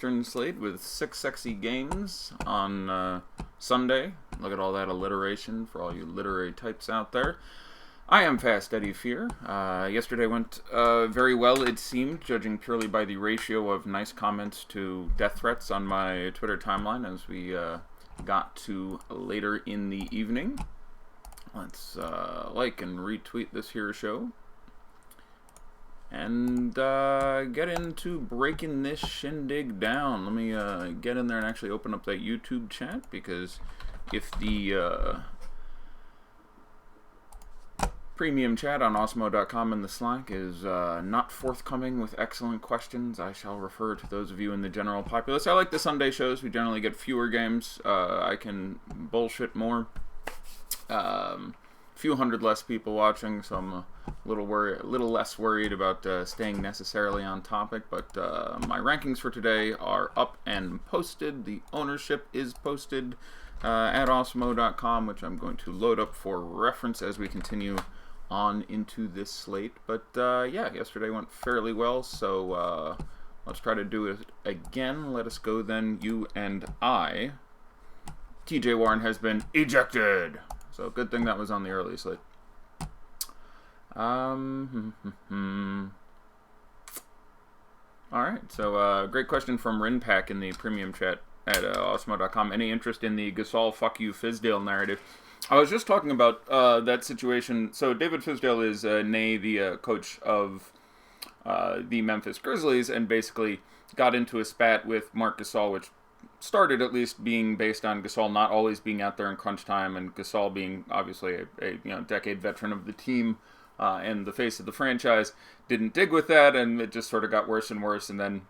Eastern slate with 6 sexy games on Sunday. Look at all that alliteration for all you literary types out there. I am Fast Eddie Fear. Yesterday went very well, it seemed, judging purely by the ratio of nice comments to death threats on my Twitter timeline as we got to later in the evening. Let's like and retweet this here show. And get into breaking this shindig down. Let me get in there and actually open up that YouTube chat, because if the premium chat on Osmo.com and the Slack is not forthcoming with excellent questions, I shall refer to those of you in the general populace. I like the Sunday shows. We generally get fewer games. I can bullshit more. Few hundred less people watching, so I'm a little less worried about staying necessarily on topic. But my rankings for today are up and posted. The ownership is posted at Osmo.com, which I'm going to load up for reference as we continue on into this slate. But yeah, yesterday went fairly well, so let's try to do it again. Let us go then, you and I. TJ Warren has been ejected. So good thing that was on the early slate. Alright, so great question from Rinpack in the premium chat at Osmo.com. Any interest in the Gasol fuck you Fizdale narrative? I was just talking about that situation. So David Fizdale is the coach of the Memphis Grizzlies, and basically got into a spat with Marc Gasol, which started at least being based on Gasol not always being out there in crunch time, and Gasol being obviously a decade veteran of the team and the face of the franchise, didn't dig with that, and it just sort of got worse and worse, and then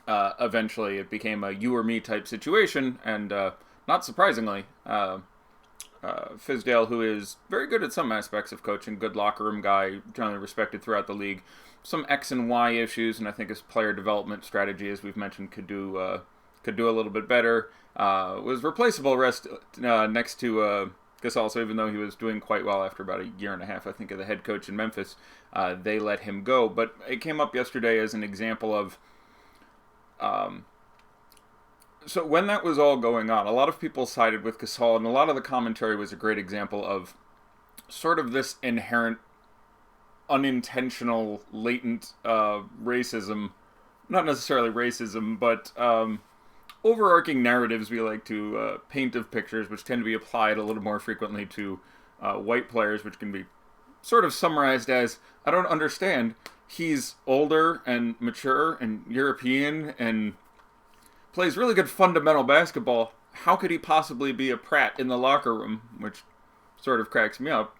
eventually it became a you or me type situation, and not surprisingly, Fizdale, who is very good at some aspects of coaching, good locker room guy, generally respected throughout the league, some X and Y issues, and I think his player development strategy, as we've mentioned, could do a little bit better. Was replaceable next to Gasol, so even though he was doing quite well after about a year and a half, I think, of the head coach in Memphis, they let him go. But it came up yesterday as an example of... so when that was all going on, a lot of people sided with Gasol, and a lot of the commentary was a great example of sort of this inherent, unintentional, latent racism. Not necessarily racism, but... overarching narratives we like to paint of pictures, which tend to be applied a little more frequently to white players, which can be sort of summarized as, I don't understand, he's older and mature and European and plays really good fundamental basketball. How could he possibly be a prat in the locker room? Which sort of cracks me up.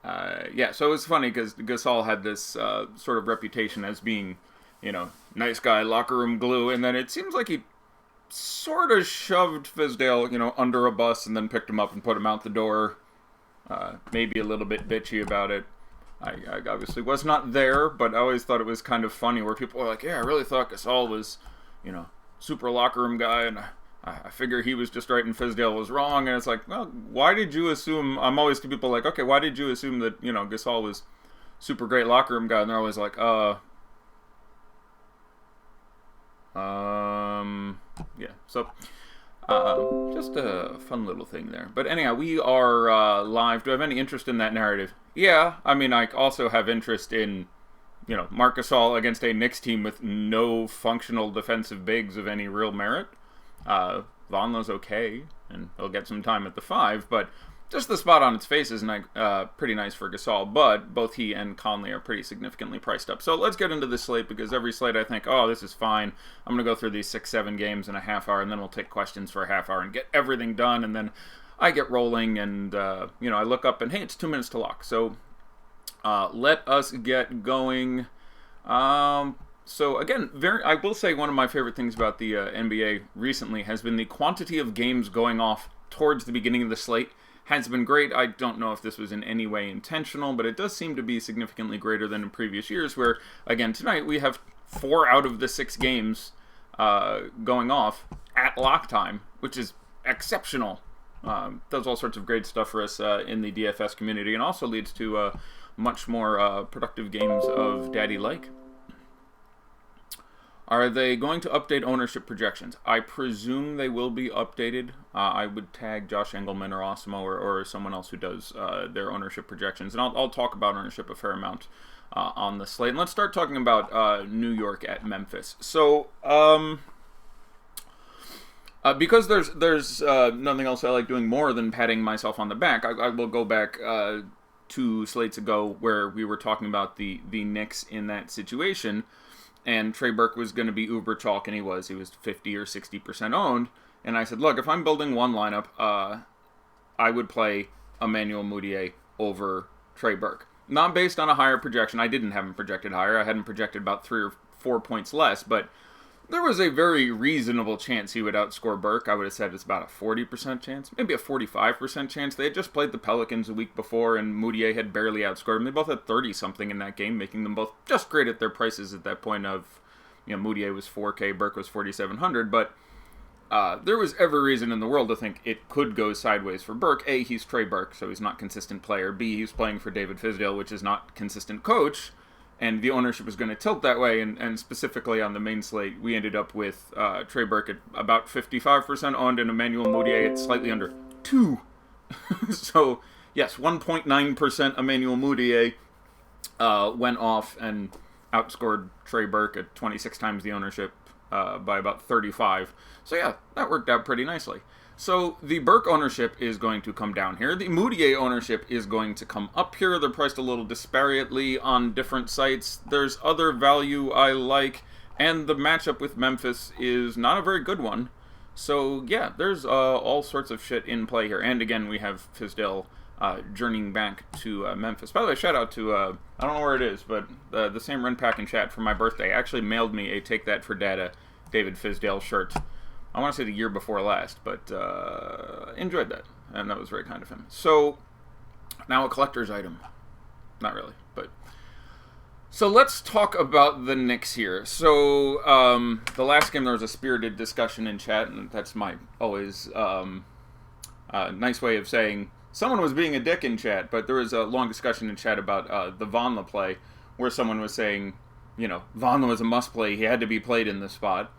Yeah, so it was funny because Gasol had this sort of reputation as being, nice guy, locker room glue, and then it seems like he sort of shoved Fizdale, under a bus and then picked him up and put him out the door. Maybe a little bit bitchy about it. I obviously was not there, but I always thought it was kind of funny where people were like, yeah, I really thought Gasol was, super locker room guy, and I figure he was just right and Fizdale was wrong, and it's like, well, why did you assume, I'm always to people like, okay, why did you assume that, Gasol was super great locker room guy, and they're always like, yeah, so, just a fun little thing there. But anyhow, we are, live. Do I have any interest in that narrative? Yeah, I mean, I also have interest in, Marc Gasol against a Knicks team with no functional defensive bigs of any real merit. Vonleh's okay, and he'll get some time at the 5, but just the spot on its face is pretty nice for Gasol, but both he and Conley are pretty significantly priced up. So let's get into this slate, because every slate I think, oh, this is fine. I'm going to go through these 6-7 games in a half hour, and then we'll take questions for a half hour and get everything done, and then I get rolling, and, I look up and, hey, it's 2 minutes to lock. So let us get going. So again, I will say one of my favorite things about the NBA recently has been the quantity of games going off towards the beginning of the slate. Has been great. I don't know if this was in any way intentional, but it does seem to be significantly greater than in previous years, where, again, tonight we have 4 out of the 6 games going off at lock time, which is exceptional. Does all sorts of great stuff for us in the DFS community, and also leads to much more productive games of Daddy Like. Are they going to update ownership projections? I presume they will be updated. I would tag Josh Engelman or Osmo or someone else who does their ownership projections. And I'll talk about ownership a fair amount on the slate. And let's start talking about New York at Memphis. So, because there's nothing else I like doing more than patting myself on the back, I will go back 2 slates ago where we were talking about the Knicks in that situation. And Trey Burke was going to be uber chalk, and he was 50 or 60% owned. And I said, look, if I'm building one lineup, I would play Emmanuel Mudiay over Trey Burke. Not based on a higher projection. I didn't have him projected higher. I had him projected about 3 or 4 points less, but there was a very reasonable chance he would outscore Burke. I would have said it's about a 40% chance, maybe a 45% chance. They had just played the Pelicans a week before, and Mudiay had barely outscored them. They both had 30-something in that game, making them both just great at their prices at that point of, Mudiay was $4K, Burke was $4,700, but there was every reason in the world to think it could go sideways for Burke. A, he's Trey Burke, so he's not a consistent player. B, he's playing for David Fizdale, which is not consistent coach. And the ownership was going to tilt that way, and specifically on the main slate, we ended up with Trey Burke at about 55% owned and Emmanuel Mudiay at slightly under 2. So, yes, 1.9% Emmanuel Mudiay went off and outscored Trey Burke at 26 times the ownership by about 35. So, yeah, that worked out pretty nicely. So the Burke ownership is going to come down here. The Mudiay ownership is going to come up here. They're priced a little disparately on different sites. There's other value I like, and the matchup with Memphis is not a very good one. So yeah, there's all sorts of shit in play here. And again, we have Fizdale journeying back to Memphis. By the way, shout out to, I don't know where it is, but the same rent pack in chat for my birthday actually mailed me a Take That for Data David Fizdale shirt. I want to say the year before last, but enjoyed that, and that was very kind of him. So, now a collector's item. Not really, but... So, let's talk about the Knicks here. So, the last game there was a spirited discussion in chat, and that's my always nice way of saying someone was being a dick in chat, but there was a long discussion in chat about the Vonleh play, where someone was saying, Vonleh was a must-play, he had to be played in this spot.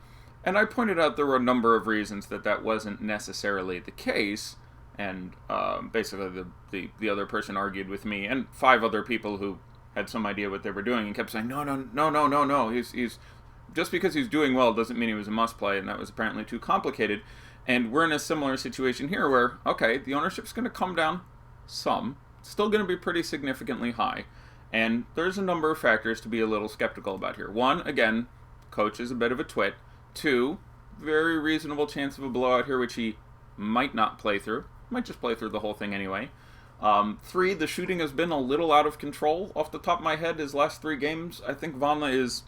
And I pointed out there were a number of reasons that wasn't necessarily the case, and basically the other person argued with me and 5 other people who had some idea what they were doing and kept saying, no, he's just because he's doing well doesn't mean he was a must-play, and that was apparently too complicated. And we're in a similar situation here where, okay, the ownership's going to come down some, it's still going to be pretty significantly high, and there's a number of factors to be a little skeptical about here. 1, again, coach is a bit of a twit. 2, very reasonable chance of a blowout here, which he might not play through. Might just play through the whole thing anyway. 3, the shooting has been a little out of control. Off the top of my head, his last 3 games, I think Vonleh is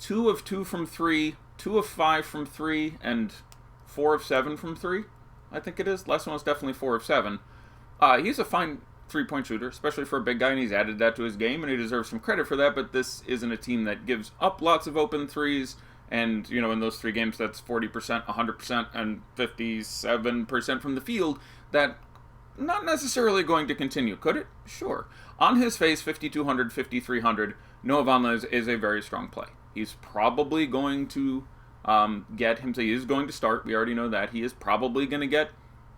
2 of 2 from 3, 2 of 5 from 3, and 4 of 7 from 3, I think it is. Last one was definitely 4 of 7. He's a fine 3-point shooter, especially for a big guy, and he's added that to his game, and he deserves some credit for that, but this isn't a team that gives up lots of open threes. And, in those 3 games, that's 40%, 100%, and 57% from the field. That not necessarily going to continue. Could it? Sure. On his face, 5,200, 5,300, Noah Vonleh is a very strong play. He's probably going to get him, so he is going to start. We already know that. He is probably going to get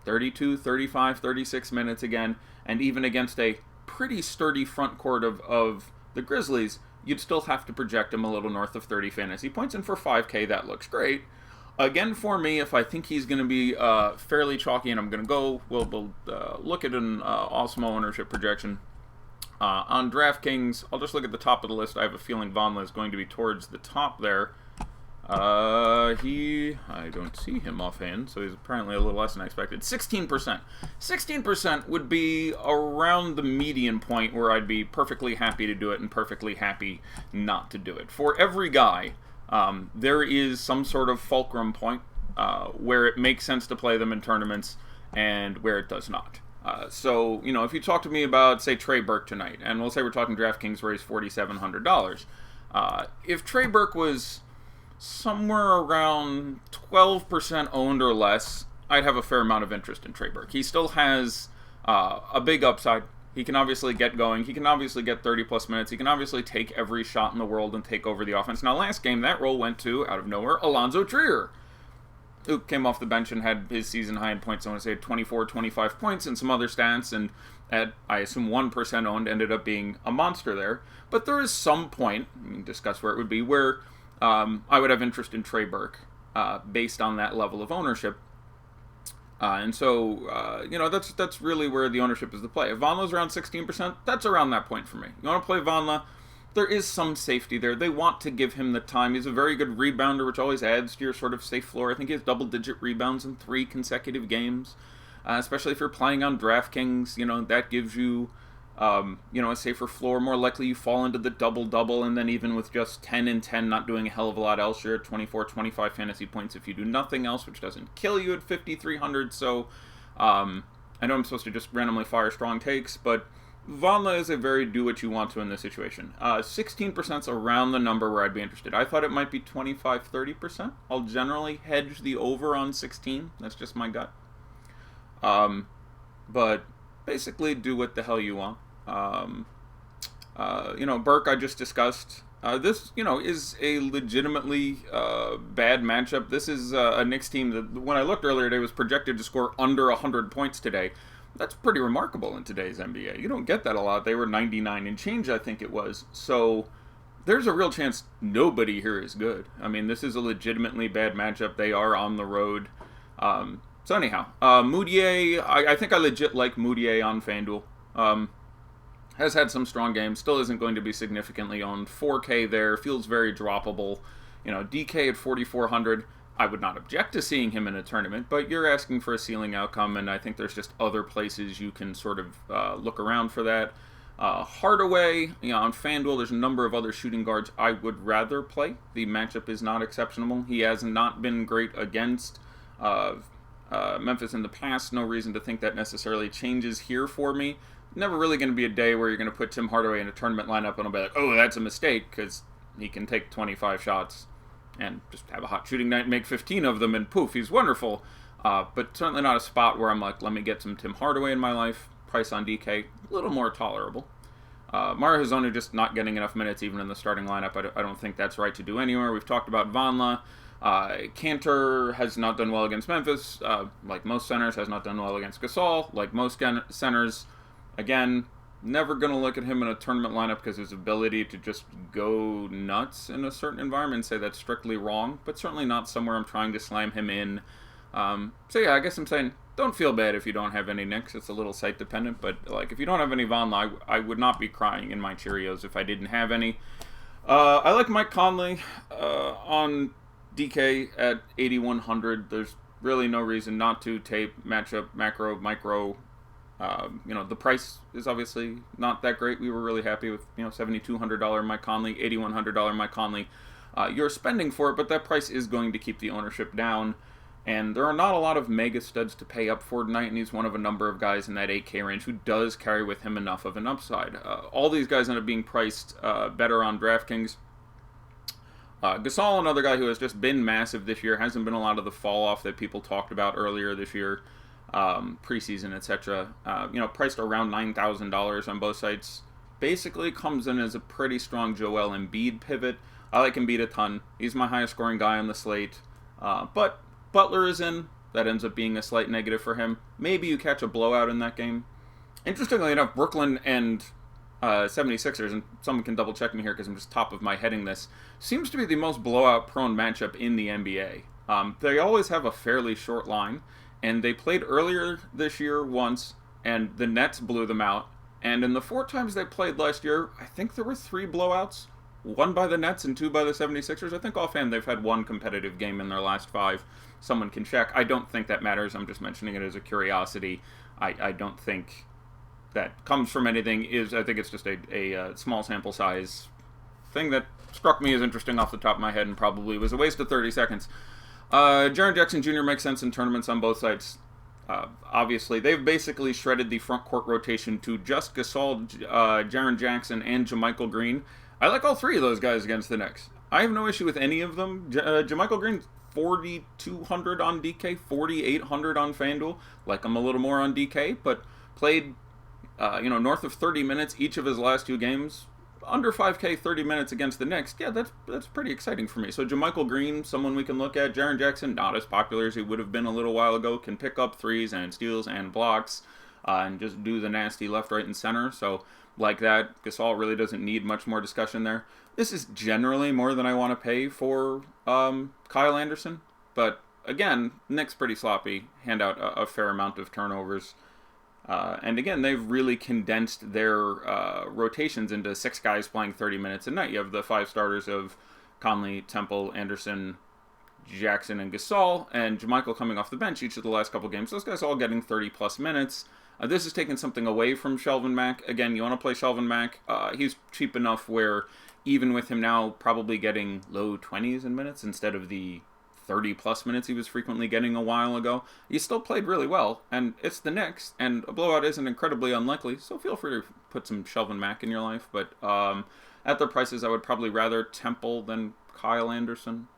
32, 35, 36 minutes again. And even against a pretty sturdy front court of the Grizzlies, you'd still have to project him a little north of 30 fantasy points, and for 5K, that looks great. Again, for me, if I think he's going to be fairly chalky, and I'm going to go, we'll look at an Osmo ownership projection. On DraftKings, I'll just look at the top of the list. I have a feeling Vonleh is going to be towards the top there. I don't see him offhand, so he's apparently a little less than I expected. 16%. 16% would be around the median point where I'd be perfectly happy to do it and perfectly happy not to do it. For every guy, there is some sort of fulcrum point where it makes sense to play them in tournaments and where it does not. So, if you talk to me about, say, Trey Burke tonight, and we'll say we're talking DraftKings where he's $4,700, if Trey Burke was somewhere around 12% owned or less, I'd have a fair amount of interest in Trey Burke. He still has a big upside. He can obviously get going. He can obviously get 30-plus minutes. He can obviously take every shot in the world and take over the offense. Now, last game, that role went to, out of nowhere, Alonzo Trier, who came off the bench and had his season high in points. I want to say 24, 25 points and some other stats, and at, I assume, 1% owned, ended up being a monster there. But there is some point, we can discuss where it would be, where I would have interest in Trey Burke based on that level of ownership. And so, that's really where the ownership is the play. If Vonleh's around 16%, that's around that point for me. You want to play Vonleh, there is some safety there. They want to give him the time. He's a very good rebounder, which always adds to your sort of safe floor. I think he has double-digit rebounds in 3 consecutive games, especially if you're playing on DraftKings. That gives you, a safer floor. More likely you fall into the double-double, and then even with just 10 and 10, not doing a hell of a lot else, you're at 24, 25 fantasy points if you do nothing else, which doesn't kill you at 5,300. So I know I'm supposed to just randomly fire strong takes, but Vonleh is a very do-what-you-want-to in this situation. 16% is around the number where I'd be interested. I thought it might be 25, 30%. I'll generally hedge the over on 16. That's just my gut. But basically do what the hell you want. Burke I just discussed. This, is a legitimately bad matchup. This is a Knicks team that, when I looked earlier today, was projected to score under 100 points today. That's pretty remarkable in today's NBA. You don't get that a lot. They were 99 and change, I think it was. So there's a real chance nobody here is good. I mean, this is a legitimately bad matchup. They are on the road. So anyhow, Moutier, I think I legit like Moutier on FanDuel. Has had some strong games. Still isn't going to be significantly owned. 4K there. Feels very droppable. DK at 4,400. I would not object to seeing him in a tournament, but you're asking for a ceiling outcome, and I think there's just other places you can sort of look around for that. Hardaway, on FanDuel, there's a number of other shooting guards I would rather play. The matchup is not exceptional. He has not been great against Memphis in the past. No reason to think that necessarily changes here for me. Never really going to be a day where you're going to put Tim Hardaway in a tournament lineup and I'll be like, oh, that's a mistake, because he can take 25 shots and just have a hot shooting night and make 15 of them, and poof, he's wonderful. But certainly not a spot where I'm like, let me get some Tim Hardaway in my life. Price on DK, a little more tolerable. Mario Hezonja just not getting enough minutes even in the starting lineup. I don't think that's right to do anywhere. We've talked about Vonleh. Cantor has not done well against Memphis, like most centers, has not done well against Gasol, like most centers. Again, never going to look at him in a tournament lineup because his ability to just go nuts in a certain environment and say that's strictly wrong, but certainly not somewhere I'm trying to slam him in. So yeah, I guess I'm saying don't feel bad if you don't have any Knicks. It's a little site dependent, but like if you don't have any Vonleh, I would not be crying in my Cheerios if I didn't have any. I like Mike Conley on DK at 8,100. There's really no reason not to. Tape, matchup, macro, micro. The price is obviously not that great. We were really happy with, $7,200 Mike Conley, $8,100 Mike Conley. You're spending for it, but that price is going to keep the ownership down. And there are not a lot of mega studs to pay up for tonight, and he's one of a number of guys in that 8K range who does carry with him enough of an upside. All these guys end up being priced better on DraftKings. Gasol, another guy who has just been massive this year, hasn't been a lot of the fall-off that people talked about earlier this year. Preseason, etc. Priced around $9,000 on both sites. Basically comes in as a pretty strong Joel Embiid pivot. I like Embiid a ton. He's my highest scoring guy on the slate. But Butler is in. That ends up being a slight negative for him. Maybe you catch a blowout in that game. Interestingly enough, Brooklyn and 76ers, and someone can double check me here because I'm just top of my heading this, seems to be the most blowout prone matchup in the NBA. They always have a fairly short line. And they played earlier this year once, and the Nets blew them out. And in the 4 times they played last year, I think there were 3 blowouts. 1 by the Nets and 2 by the 76ers. I think offhand they've had 1 competitive game in their last 5. Someone can check. I don't think that matters. I'm just mentioning it as a curiosity. I don't think that comes from anything. I think it's just a small sample size thing that struck me as interesting off the top of my head and probably was a waste of 30 seconds. Jaren Jackson Jr. makes sense in tournaments on both sides. Obviously, they've basically shredded the front court rotation to just Gasol, Jaren Jackson, and JaMychal Green. I like all 3 of those guys against the Knicks. I have no issue with any of them. JaMychal Green, 4,200 on DK, 4,800 on FanDuel. Like him a little more on DK, but played north of 30 minutes each of his last 2 games. Under 5K, 30 minutes against the Knicks. Yeah, that's pretty exciting for me. So JaMychal Green, someone we can look at. Jaren Jackson, not as popular as he would have been a little while ago, can pick up threes and steals and blocks and just do the nasty left, right, and center. So like that, Gasol really doesn't need much more discussion there. This is generally more than I want to pay for Kyle Anderson. But again, Knicks pretty sloppy, hand out a fair amount of turnovers. And again, they've really condensed their rotations into 6 guys playing 30 minutes a night. You have the 5 starters of Conley, Temple, Anderson, Jackson, and Gasol, and JaMychal coming off the bench each of the last couple games. Those guys all getting 30-plus minutes. This is taking something away from Shelvin Mack. Again, you want to play Shelvin Mack. He's cheap enough where even with him now probably getting low 20s in minutes instead of the 30-plus minutes he was frequently getting a while ago, he still played really well, and it's the Knicks, and a blowout isn't incredibly unlikely, so feel free to put some Shelvin Mack in your life, but at their prices, I would probably rather Temple than Kyle Anderson.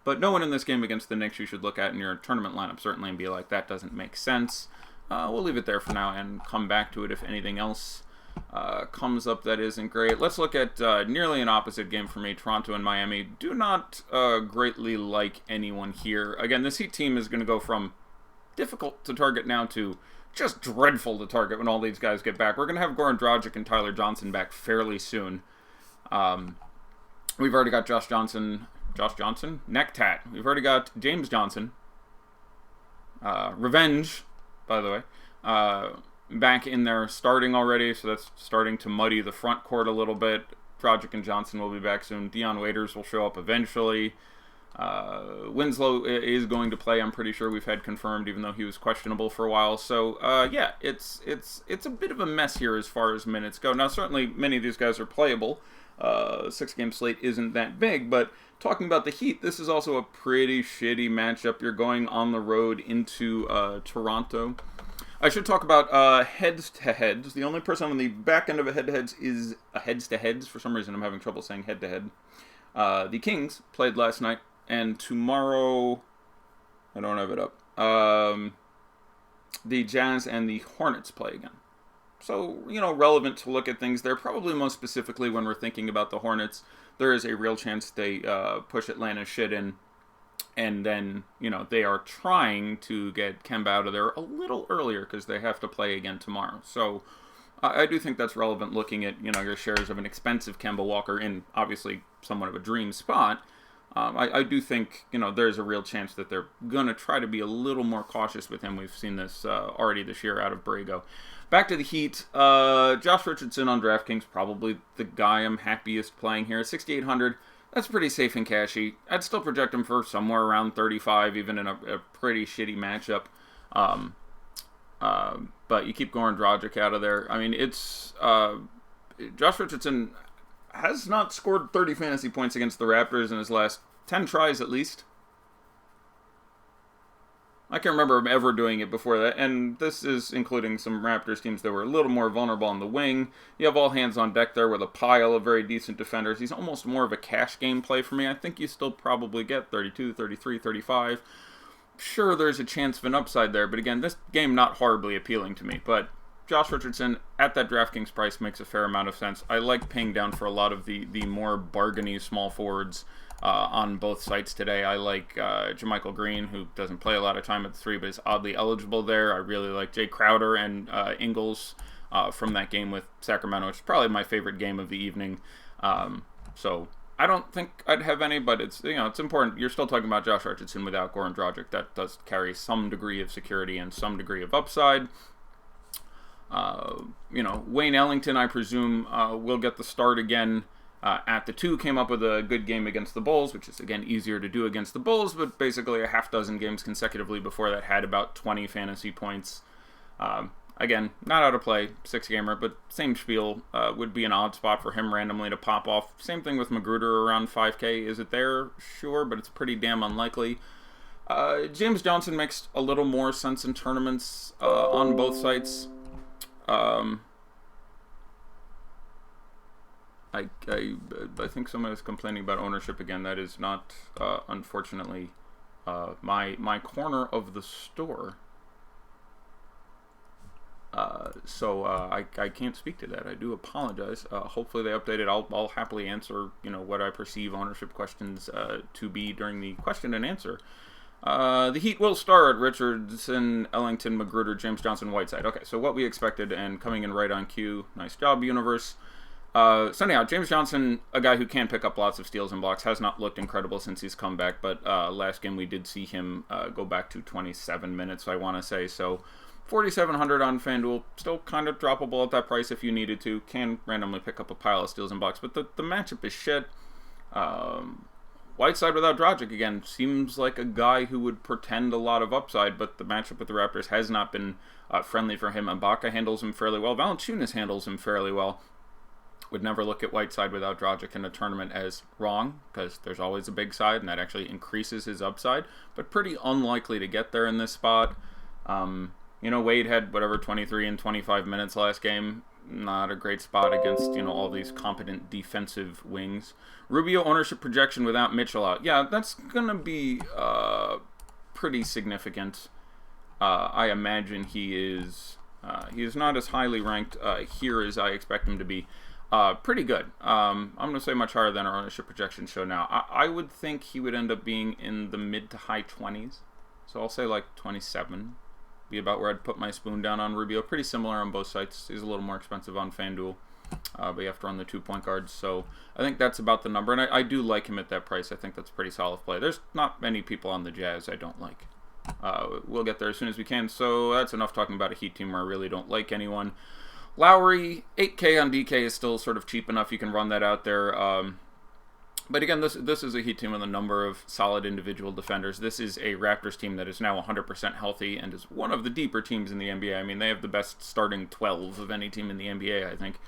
But no one in this game against the Knicks you should look at in your tournament lineup, certainly, and be like, that doesn't make sense. We'll leave it there for now and come back to it if anything else comes up that isn't great. Let's look at nearly an opposite game for me, Toronto and Miami. Do not greatly like anyone here. Again, this Heat team is going to go from difficult to target now to just dreadful to target when all these guys get back. We're going to have Goran Dragic and Tyler Johnson back fairly soon. We've already got Josh Johnson, neck tat. We've already got James Johnson, revenge, by the way, back in there starting already, so that's starting to muddy the front court a little bit. Dragic and Johnson will be back soon. Dion Waiters will show up eventually. Winslow is going to play, I'm pretty sure we've had confirmed, even though he was questionable for a while. So, yeah, it's a bit of a mess here as far as minutes go. Now, certainly many of these guys are playable. 6-game slate isn't that big, but talking about the Heat, this is also a pretty shitty matchup. You're going on the road into Toronto. I should talk about heads-to-heads. The only person on the back end of a head-to-heads is a heads-to-heads. For some reason, I'm having trouble saying head-to-head. The Kings played last night, and tomorrow, I don't have it up, the Jazz and the Hornets play again. So, relevant to look at things there. Probably most specifically when we're thinking about the Hornets, there is a real chance they push Atlanta's shit in. And then, they are trying to get Kemba out of there a little earlier because they have to play again tomorrow. So I do think that's relevant looking at, your shares of an expensive Kemba Walker in obviously somewhat of a dream spot. I do think, there's a real chance that they're going to try to be a little more cautious with him. We've seen this already this year out of Borrego. Back to the Heat. Josh Richardson on DraftKings, probably the guy I'm happiest playing here. 6,800. That's pretty safe and cashy. I'd still project him for somewhere around 35, even in a pretty shitty matchup. But you keep Goran Dragic out of there. I mean, it's Josh Richardson has not scored 30 fantasy points against the Raptors in his last 10 tries at least. I can't remember him ever doing it before that, and this is including some Raptors teams that were a little more vulnerable on the wing. You have all hands on deck there with a pile of very decent defenders. He's almost more of a cash game play for me. I think you still probably get 32, 33, 35. Sure, there's a chance of an upside there, but again, this game not horribly appealing to me. But Josh Richardson at that DraftKings price makes a fair amount of sense. I like paying down for a lot of the more bargainy small forwards on both sites today. I like JaMychal Green, who doesn't play a lot of time at the 3, but is oddly eligible there. I really like Jay Crowder and Ingles from that game with Sacramento, which is probably my favorite game of the evening. So I don't think I'd have any, but it's it's important. You're still talking about Josh Richardson without Goran Dragic. That does carry some degree of security and some degree of upside. Wayne Ellington, I presume, will get the start again. At the 2, came up with a good game against the Bulls, which is, again, easier to do against the Bulls, but basically a half dozen games consecutively before that had about 20 fantasy points. Again, not out of play, 6-gamer, but same spiel. Would be an odd spot for him randomly to pop off. Same thing with Magruder around 5K. Is it there? Sure, but it's pretty damn unlikely. James Johnson makes a little more sense in tournaments on both sites. I think someone is complaining about ownership again. That is not, unfortunately, my corner of the store. I can't speak to that. I do apologize. Hopefully they update it. I'll happily answer what I perceive ownership questions to be during the question and answer. The Heat will start Richardson, Ellington, Magruder, James Johnson, Whiteside. Okay, so what we expected and coming in right on cue. Nice job, universe. So anyhow, James Johnson, a guy who can pick up lots of steals and blocks, has not looked incredible since he's come back, but last game we did see him go back to 27 minutes, I want to say. So 4,700 on FanDuel, still kind of droppable at that price if you needed to. Can randomly pick up a pile of steals and blocks, but the matchup is shit. Whiteside without Dragic, again, seems like a guy who would pretend a lot of upside, but the matchup with the Raptors has not been friendly for him. Ibaka handles him fairly well. Valanciunas handles him fairly well. Would never look at Whiteside without Dragic in a tournament as wrong, because there's always a big side, and that actually increases his upside, but pretty unlikely to get there in this spot. Wade had, 23 and 25 minutes last game. Not a great spot against, all these competent defensive wings. Rubio ownership projection without Mitchell out. Yeah, that's going to be pretty significant. I imagine he is not as highly ranked here as I expect him to be. Pretty good. I'm going to say much higher than our ownership projections show now. I would think he would end up being in the mid to high 20s. So I'll say like 27. Be about where I'd put my spoon down on Rubio. Pretty similar on both sites. He's a little more expensive on FanDuel, but you have to run the 2-point guards. So I think that's about the number, and I do like him at that price. I think that's a pretty solid play. There's not many people on the Jazz I don't like. We'll get there as soon as we can. So that's enough talking about a Heat team where I really don't like anyone. Lowry, 8K on DK is still sort of cheap enough. You can run that out there. But again, this is a Heat team with a number of solid individual defenders. This is a Raptors team that is now 100% healthy and is one of the deeper teams in the NBA. I mean, they have the best starting 12 of any team in the NBA, I think.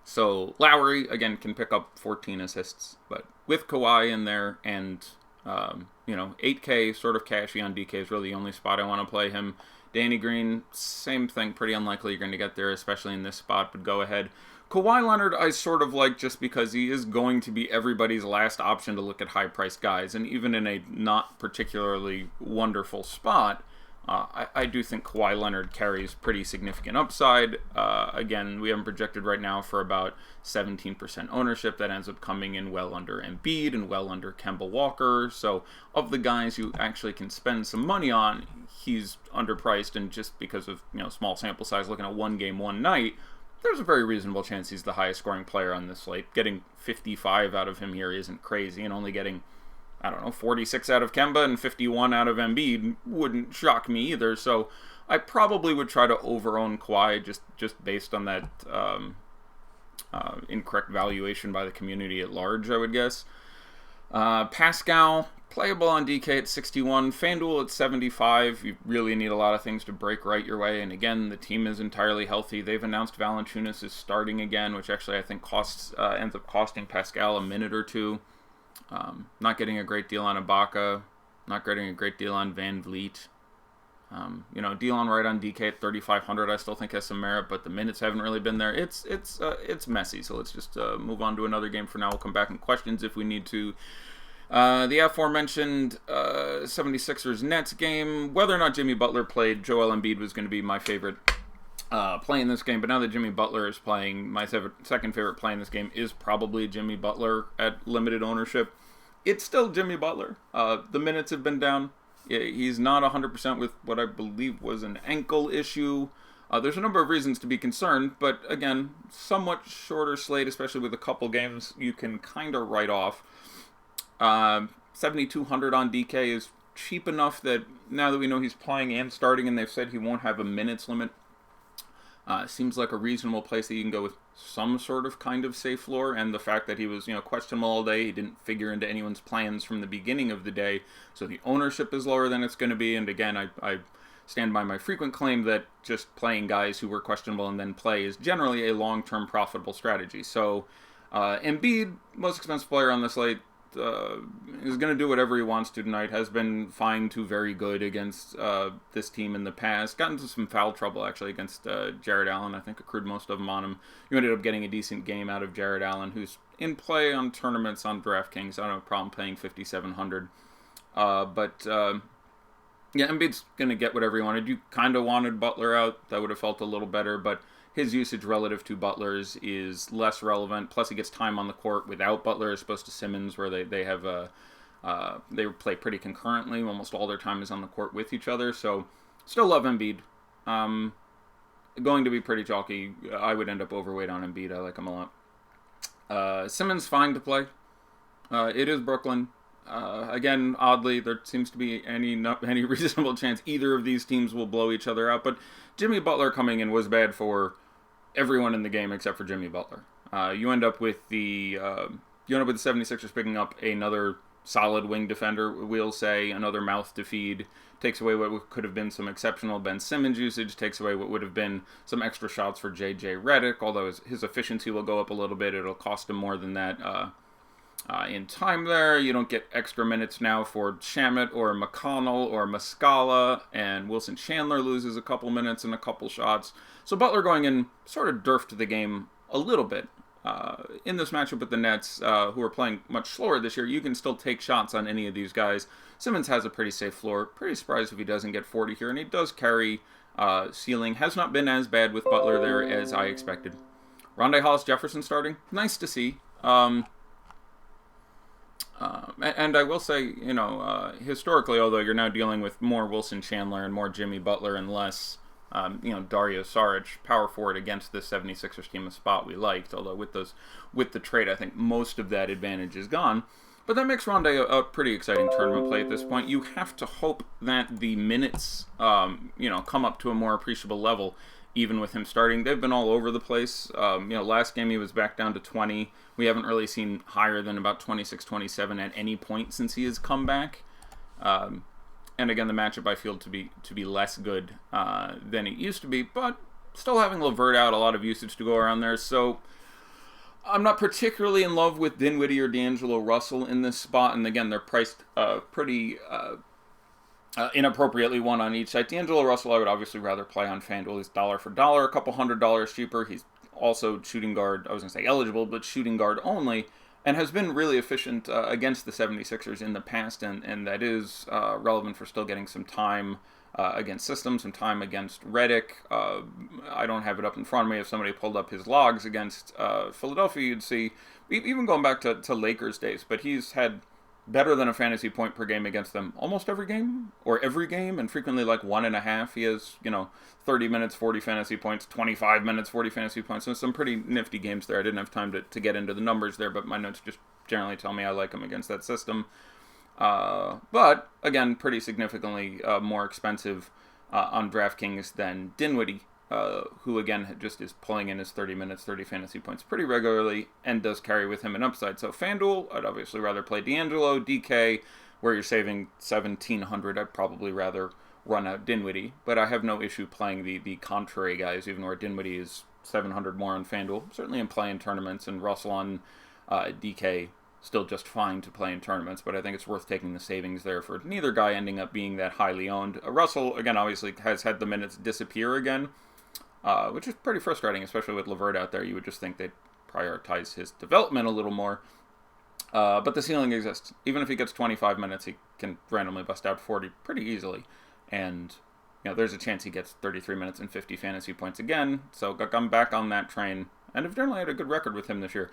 So Lowry, again, can pick up 14 assists. But with Kawhi in there and, 8K sort of cashy on DK is really the only spot I want to play him. Danny Green, same thing. Pretty unlikely you're going to get there, especially in this spot, but go ahead. Kawhi Leonard, I sort of like just because he is going to be everybody's last option to look at high-priced guys. And even in a not particularly wonderful spot, I do think Kawhi Leonard carries pretty significant upside. Again, we haven't projected right now for about 17% ownership. That ends up coming in well under Embiid and well under Kemba Walker. So of the guys you actually can spend some money on, he's underpriced. And just because of small sample size, looking at one game, one night, there's a very reasonable chance he's the highest scoring player on this slate. Getting 55 out of him here isn't crazy, and only getting, 46 out of Kemba and 51 out of Embiid wouldn't shock me either. So I probably would try to over-own Kawhi just based on that incorrect valuation by the community at large, I would guess. Pascal, playable on DK at 61, FanDuel at 75. You really need a lot of things to break right your way. And again, the team is entirely healthy. They've announced Valanciunas is starting again, which actually I think ends up costing Pascal a minute or two. Not getting a great deal on Ibaka. Not getting a great deal on Van Vliet. Deal on right on DK at 3,500 I still think has some merit, but the minutes haven't really been there. It's messy, so let's just move on to another game for now. We'll come back in questions if we need to. The aforementioned 76ers Nets game, whether or not Jimmy Butler played, Joel Embiid was going to be my favorite play in this game, but now that Jimmy Butler is playing, my second favorite play in this game is probably Jimmy Butler at limited ownership. It's still Jimmy Butler. The minutes have been down. He's not 100% with what I believe was an ankle issue. There's a number of reasons to be concerned, but again, somewhat shorter slate, especially with a couple games you can kind of write off. 7,200 on DK is cheap enough that now that we know he's playing and starting and they've said he won't have a minutes limit, seems like a reasonable place that you can go with some sort of kind of safe floor. And the fact that he was questionable all day, he didn't figure into anyone's plans from the beginning of the day, so the ownership is lower than it's going to be. And again, I stand by my frequent claim that just playing guys who were questionable and then play is generally a long-term profitable strategy. So Embiid, most expensive player on the slate, is going to do whatever he wants to tonight. Has been fine to very good against this team in the past. Got into some foul trouble actually against Jared Allen. I think accrued most of them on him. You ended up getting a decent game out of Jared Allen, who's in play on tournaments on DraftKings. I don't have a problem paying $5,700. But Yeah, Embiid's going to get whatever he wanted. You kind of wanted Butler out. That would have felt a little better, but his usage relative to Butler's is less relevant. Plus, he gets time on the court without Butler as opposed to Simmons, where they have they play pretty concurrently. Almost all their time is on the court with each other. So, still love Embiid. Going to be pretty chalky. I would end up overweight on Embiid. I like him a lot. Simmons fine to play. It is Brooklyn. Again, oddly, there seems to be any reasonable chance either of these teams will blow each other out. But Jimmy Butler coming in was bad for everyone in the game except for Jimmy Butler. You end up with the 76ers picking up another solid wing defender, we'll say, another mouth to feed. Takes away what could have been some exceptional Ben Simmons usage, takes away what would have been some extra shots for J.J. Redick, although his efficiency will go up a little bit. It'll cost him more than that in time there. You don't get extra minutes now for Shamet or McConnell or Muscala, and Wilson Chandler loses a couple minutes and a couple shots. So Butler going in sort of durfed the game a little bit. In this matchup with the Nets, who are playing much slower this year, you can still take shots on any of these guys. Simmons has a pretty safe floor. Pretty surprised if he doesn't get 40 here, and he does carry ceiling. Has not been as bad with Butler there as I expected. Rondae Hollis-Jefferson starting. Nice to see. And I will say, historically, although you're now dealing with more Wilson Chandler and more Jimmy Butler and less Dario Saric, power forward against this 76ers team, a spot we liked, although with the trade, I think most of that advantage is gone. But that makes Rondae a pretty exciting tournament play at this point. You have to hope that the minutes, come up to a more appreciable level, even with him starting. They've been all over the place. Last game he was back down to 20. We haven't really seen higher than about 26, 27 at any point since he has come back. And again, the matchup I feel to be less good than it used to be, but still having LeVert out, a lot of usage to go around there. So I'm not particularly in love with Dinwiddie or D'Angelo Russell in this spot, and again, they're priced pretty inappropriately, one on each side. D'Angelo Russell I would obviously rather play on FanDuel. He's dollar for dollar, a couple $100 cheaper. He's also shooting guard, I was going to say eligible, but shooting guard only, and has been really efficient against the 76ers in the past, and that is relevant for still getting some time against systems, some time against Redick. I don't have it up in front of me. If somebody pulled up his logs against Philadelphia, you'd see, even going back to Lakers days, but he's had better than a fantasy point per game against them almost every game, and frequently like 1.5. He has, 30 minutes, 40 fantasy points, 25 minutes, 40 fantasy points. So some pretty nifty games there. I didn't have time to get into the numbers there, but my notes just generally tell me I like him against that system. But, again, pretty significantly more expensive on DraftKings than Dinwiddie, who, again, just is pulling in his 30 minutes, 30 fantasy points pretty regularly and does carry with him an upside. So FanDuel, I'd obviously rather play D'Angelo. DK, where you're saving $1,700, I'd probably rather run out Dinwiddie. But I have no issue playing the contrary guys, even where Dinwiddie is $700 more on FanDuel. Certainly in play-in tournaments, and Russell on DK still just fine to play in tournaments, but I think it's worth taking the savings there for neither guy ending up being that highly owned. Russell, again, obviously has had the minutes disappear again, which is pretty frustrating, especially with LeVert out there. You would just think they'd prioritize his development a little more. But the ceiling exists. Even if he gets 25 minutes, he can randomly bust out 40 pretty easily. And, there's a chance he gets 33 minutes and 50 fantasy points again. So I'm back on that train. And I've generally had a good record with him this year.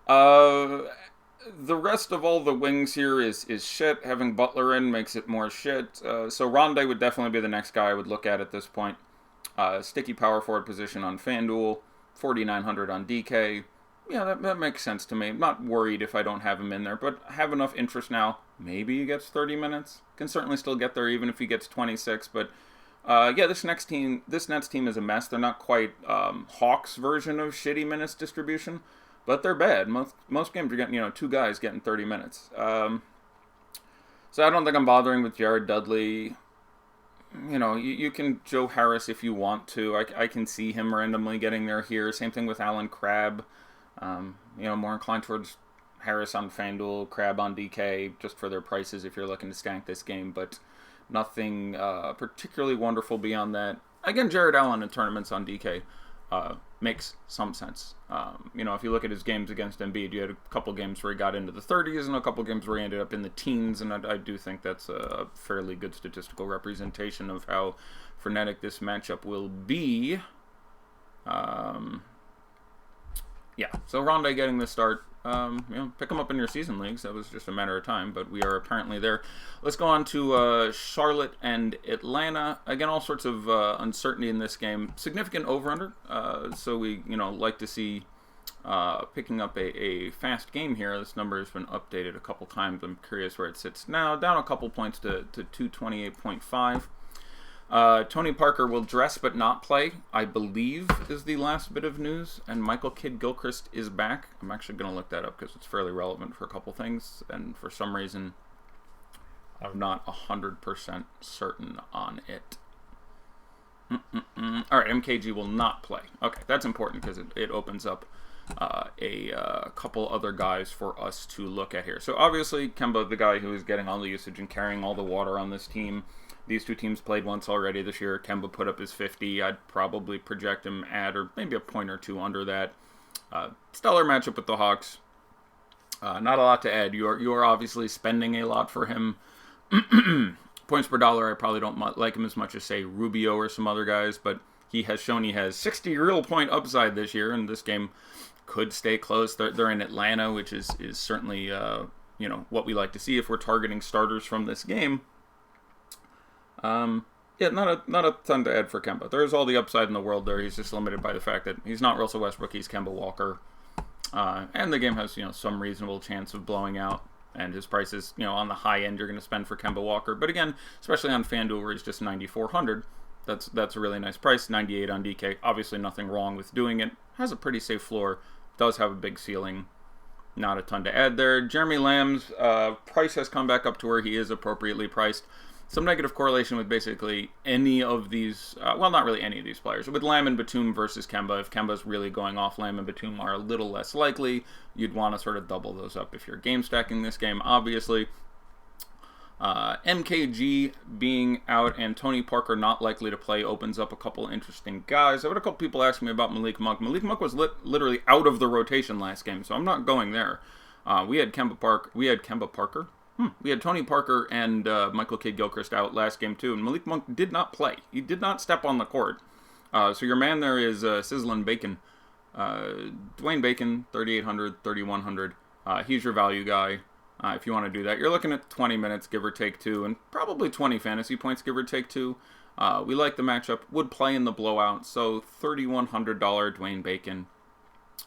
The rest of all the wings here is shit. Having Butler in makes it more shit. So Rondae would definitely be the next guy I would look at this point. Sticky power forward position on FanDuel, 4,900 on DK. Yeah, that makes sense to me. I'm not worried if I don't have him in there, but have enough interest now. Maybe he gets 30 minutes. Can certainly still get there even if he gets 26. But this Nets team is a mess. They're not quite Hawks' version of shitty minutes distribution, but they're bad. Most games you're getting, two guys getting 30 minutes. So I don't think I'm bothering with Jared Dudley. You can Joe Harris if you want to. I can see him randomly getting there here. Same thing with Alan Crabb. More inclined towards Harris on FanDuel, Crabb on DK, just for their prices if you're looking to skank this game, but nothing particularly wonderful beyond that. Again, Jared Allen in tournaments on DK. makes some sense. If you look at his games against Embiid, you had a couple games where he got into the 30s and a couple games where he ended up in the teens, and I do think that's a fairly good statistical representation of how frenetic this matchup will be. So Rondé getting the start. Pick him up in your season leagues. That was just a matter of time, but we are apparently there. Let's go on to Charlotte and Atlanta. Again, all sorts of uncertainty in this game. Significant over-under, so we like to see picking up a fast game here. This number has been updated a couple times. I'm curious where it sits now. Down a couple points to 228.5. Tony Parker will dress but not play, I believe, is the last bit of news. And Michael Kidd-Gilchrist is back. I'm actually going to look that up because it's fairly relevant for a couple things. And for some reason, I'm not 100% certain on it. All right, MKG will not play. Okay, that's important because it opens up a couple other guys for us to look at here. So obviously, Kemba, the guy who is getting all the usage and carrying all the water on this team. These two teams played once already this year. Kemba put up his 50. I'd probably project him at or maybe a point or two under that. Stellar matchup with the Hawks. Not a lot to add. You are obviously spending a lot for him. Points per dollar, I probably don't like him as much as, say, Rubio or some other guys, but he has shown he has 60 real point upside this year, and this game could stay close. They're in Atlanta, which is certainly what we like to see if we're targeting starters from this game. Not a ton to add for Kemba. There's all the upside in the world there. He's just limited by the fact that he's not Russell Westbrook, he's Kemba Walker. And the game has, some reasonable chance of blowing out. And his price is, on the high end you're going to spend for Kemba Walker. But again, especially on FanDuel where he's just $9,400, that's a really nice price. $98 on DK. Obviously nothing wrong with doing it. Has a pretty safe floor. Does have a big ceiling. Not a ton to add there. Jeremy Lamb's price has come back up to where he is appropriately priced. Some negative correlation with basically any of these, not really any of these players. With Lamb and Batum versus Kemba, if Kemba's really going off, Lamb and Batum are a little less likely. You'd want to sort of double those up if you're game stacking this game, obviously. MKG being out and Tony Parker not likely to play opens up a couple interesting guys. I've had a couple people asking me about Malik Monk. Malik Monk was literally out of the rotation last game, so I'm not going there. We had Tony Parker and Michael Kidd-Gilchrist out last game too, and Malik Monk did not play. He did not step on the court. So your man there is Sizzlin' Bacon. Dwayne Bacon, 3,800, 3,100. He's your value guy. If you want to do that, you're looking at 20 minutes, give or take 2, and probably 20 fantasy points, give or take 2. We like the matchup. Would play in the blowout, so $3,100 Dwayne Bacon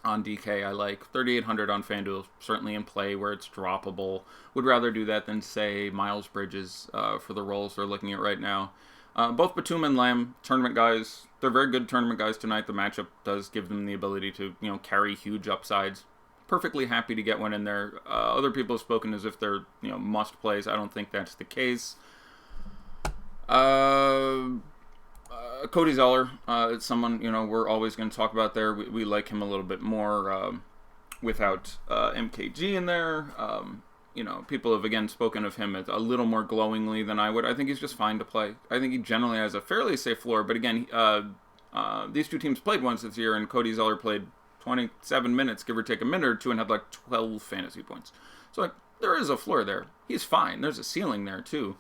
on DK. I like $3,800 on FanDuel, certainly in play where it's droppable. Would rather do that than, say, Miles Bridges for the roles they're looking at right now. Both Batum and Lamb, tournament guys. They're very good tournament guys tonight. The matchup does give them the ability to, carry huge upsides. Perfectly happy to get one in there. Other people have spoken as if they're, must plays. I don't think that's the case. Cody Zeller, it's someone, we're always going to talk about there. We like him a little bit more without MKG in there. People have, again, spoken of him a little more glowingly than I would. I think he's just fine to play. I think he generally has a fairly safe floor. But again, these two teams played once this year, and Cody Zeller played 27 minutes, give or take a minute or two, and had like 12 fantasy points. So, there is a floor there. He's fine. There's a ceiling there, too.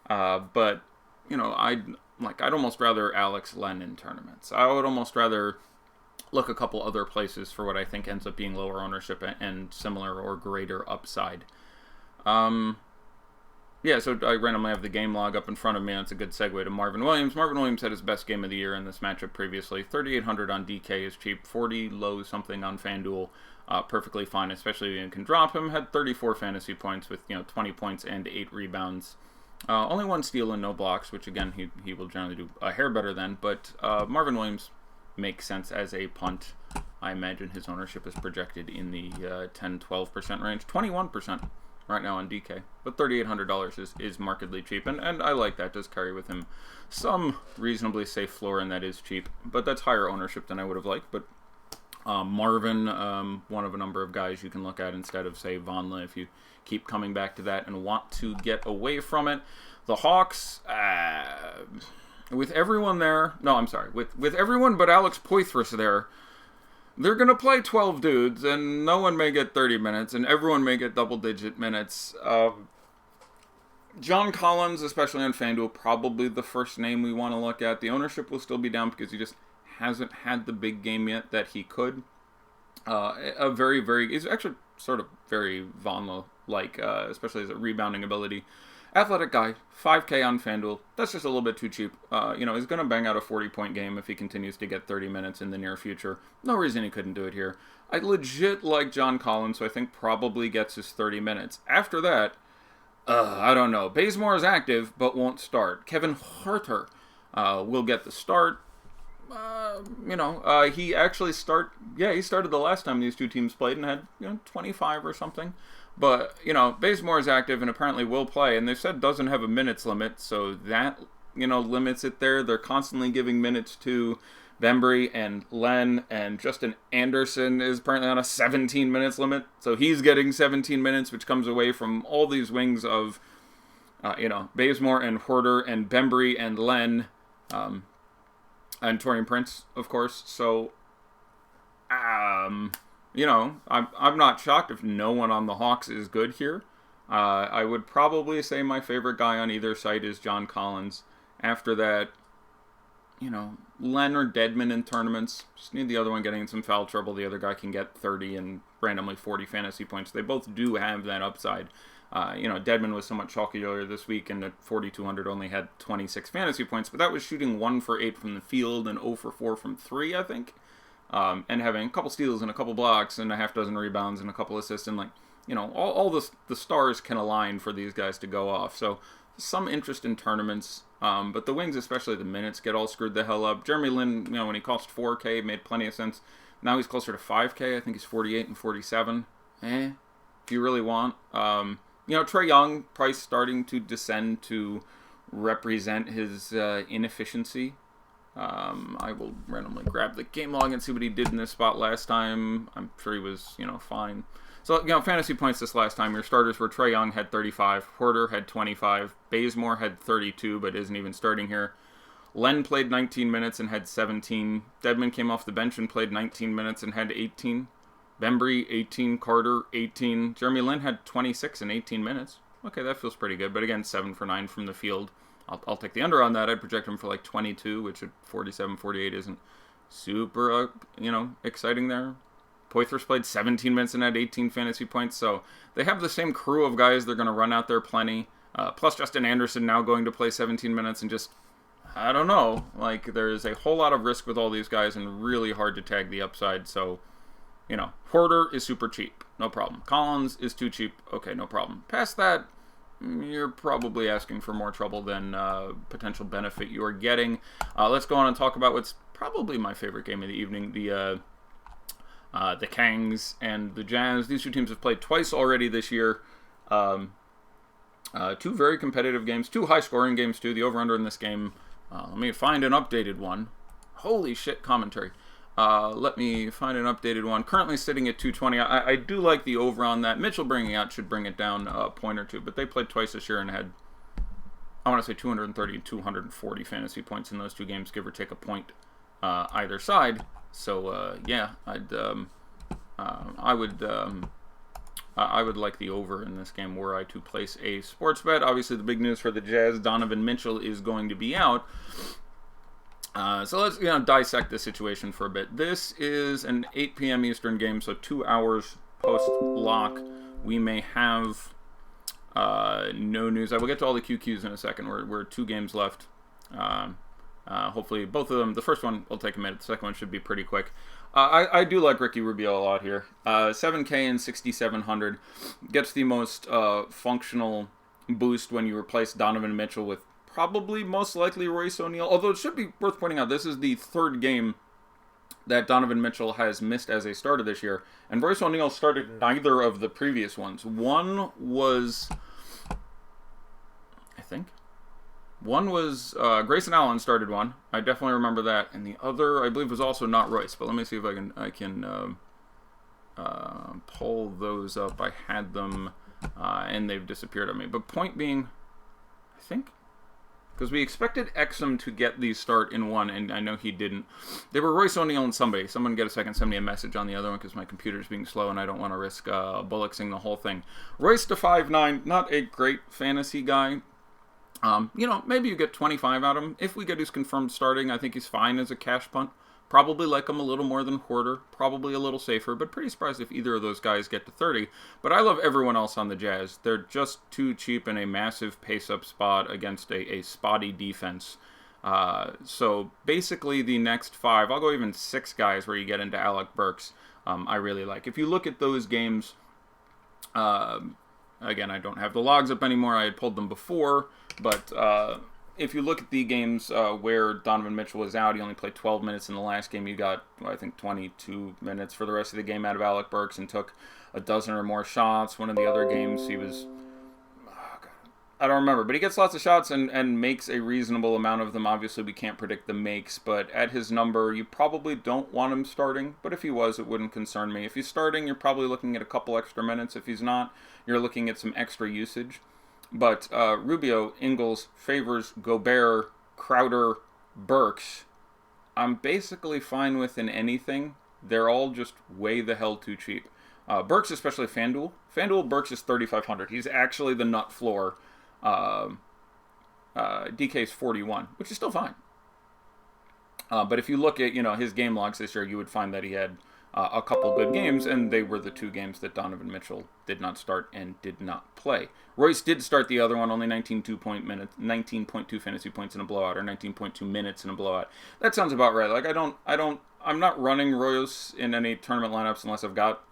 But, I'd almost rather Alex Len in tournaments. I would almost rather look a couple other places for what I think ends up being lower ownership and similar or greater upside. So I randomly have the game log up in front of me, and it's a good segue to Marvin Williams. Marvin Williams had his best game of the year in this matchup previously. 3,800 on DK is cheap. 40 low something on FanDuel. Perfectly fine, especially if you can drop him. Had 34 fantasy points with 20 points and 8 rebounds. Only 1 steal and no blocks, which again he will generally do a hair better than. But Marvin Williams makes sense as a punt. I imagine his ownership is projected in the 10-12% range. 21% right now on DK. But $3,800 is markedly cheap. And I like that. Does carry with him some reasonably safe floor, and that is cheap. But that's higher ownership than I would have liked. But Marvin, one of a number of guys you can look at instead of, say, Vonleh, if you keep coming back to that and want to get away from it. The Hawks, with everyone there, with everyone but Alex Poitras there, they're going to play 12 dudes, and no one may get 30 minutes, and everyone may get double-digit minutes. John Collins, especially on FanDuel, probably the first name we want to look at. The ownership will still be down because he just hasn't had the big game yet that he could. He's actually sort of very Vonleh-like, especially as a rebounding ability. Athletic guy, 5K on FanDuel. That's just a little bit too cheap. He's going to bang out a 40-point game if he continues to get 30 minutes in the near future. No reason he couldn't do it here. I legit like John Collins, so I think probably gets his 30 minutes. After that, I don't know. Bazemore is active, but won't start. Kevin Huerter will get the start. He actually he started the last time these two teams played and had, 25 or something. But, Bazemore is active and apparently will play, and they said doesn't have a minutes limit, so that, limits it there. They're constantly giving minutes to Bembry and Len, and Justin Anderson is apparently on a 17 minutes limit, so he's getting 17 minutes, which comes away from all these wings of, Bazemore and Huerter and Bembry and Len, and Taurean Prince, of course. So, I'm not shocked if no one on the Hawks is good here. I would probably say my favorite guy on either side is John Collins. After that, Len or Dedmon in tournaments. Just need the other one getting in some foul trouble. The other guy can get 30 and randomly 40 fantasy points. They both do have that upside. Dedmon was somewhat chalky earlier this week, and at 4,200 only had 26 fantasy points, but that was shooting 1 for 8 from the field and 0 for 4 from 3, I think, and having a couple steals and a couple blocks and a half dozen rebounds and a couple assists, and all the stars can align for these guys to go off. So some interest in tournaments, but the wings, especially the minutes, get all screwed the hell up. Jeremy Lin, when he cost 4K, made plenty of sense. Now he's closer to 5K. I think he's 48 and 47. If you really want. Trae Young, price starting to descend to represent his inefficiency. I will randomly grab the game log and see what he did in this spot last time. I'm sure he was, fine. So, fantasy points this last time. Your starters were Trae Young had 35, Huerter had 25, Bazemore had 32, but isn't even starting here. Len played 19 minutes and had 17. Dedmon came off the bench and played 19 minutes and had 18. Bembry, 18. Carter, 18. Jeremy Lin had 26 and 18 minutes. Okay, that feels pretty good. But again, 7 for 9 from the field. I'll take the under on that. I'd project him for like 22, which at 47, 48 isn't super, exciting there. Poitras played 17 minutes and had 18 fantasy points. So they have the same crew of guys. They're going to run out there plenty. Plus Justin Anderson now going to play 17 minutes and just, I don't know. There's a whole lot of risk with all these guys and really hard to tag the upside. So, Huerter is super cheap, no problem. Collins is too cheap, okay, no problem. Past that, you're probably asking for more trouble than potential benefit you're getting. Let's go on and talk about what's probably my favorite game of the evening, the Kangs and the Jazz. These two teams have played twice already this year. Two very competitive games, two high-scoring games too. The over-under in this game, let me find an updated one. Holy shit, commentary. Let me find an updated one. Currently sitting at 220. I do like the over on that. Mitchell bringing out should bring it down a point or two, but they played twice this year and had, I want to say 230 and 240 fantasy points in those two games, give or take a point either side. So I would like the over in this game were I to place a sports bet. Obviously, the big news for the Jazz, Donovan Mitchell is going to be out. So let's dissect the situation for a bit. This is an 8 p.m. Eastern game, so 2 hours post-lock. We may have no news. I will get to all the QQs in a second. We're 2 games left. Hopefully both of them. The first one will take a minute. The second one should be pretty quick. I do like Ricky Rubio a lot here. 7K and 6,700 gets the most functional boost when you replace Donovan Mitchell with probably most likely Royce O'Neal. Although it should be worth pointing out, this is the third game that Donovan Mitchell has missed as a starter this year. And Royce O'Neal started neither of the previous ones. One was Grayson Allen started one. I definitely remember that. And the other, I believe, was also not Royce. But let me see if I can pull those up. I had them, and they've disappeared on me. But point being, I think because we expected Exum to get the start in one, and I know he didn't. They were Royce O'Neal and somebody. Someone get a second, send me a message on the other one because my computer's being slow and I don't want to risk bullocking the whole thing. Royce to 5'9", not a great fantasy guy. Maybe you get 25 out of him. If we get his confirmed starting, I think he's fine as a cash punt. Probably like him a little more than Hoarder. Probably a little safer, but pretty surprised if either of those guys get to 30. But I love everyone else on the Jazz. They're just too cheap in a massive pace-up spot against a spotty defense. So basically the next 5, I'll go even 6 guys where you get into Alec Burks, I really like. If you look at those games, again, I don't have the logs up anymore. I had pulled them before, but if you look at the games where Donovan Mitchell was out, he only played 12 minutes in the last game. You got, I think, 22 minutes for the rest of the game out of Alec Burks and took a dozen or more shots. One of the other games, he was, I don't remember, but he gets lots of shots and makes a reasonable amount of them. Obviously, we can't predict the makes, but at his number, you probably don't want him starting. But if he was, it wouldn't concern me. If he's starting, you're probably looking at a couple extra minutes. If he's not, you're looking at some extra usage. But Rubio, Ingles, Favors, Gobert, Crowder, Burks, I'm basically fine with in anything. They're all just way the hell too cheap. Burks, especially FanDuel. FanDuel, Burks is 3,500. He's actually the nut floor. DK's 41, which is still fine. But if you look at, his game logs this year, you would find that he had a couple good games, and they were the 2 games that Donovan Mitchell did not start and did not play. Royce did start the other one, only 19.2 fantasy points in a blowout, or 19.2 minutes in a blowout. That sounds about right. Like, I'm not running Royce in any tournament lineups unless I've got,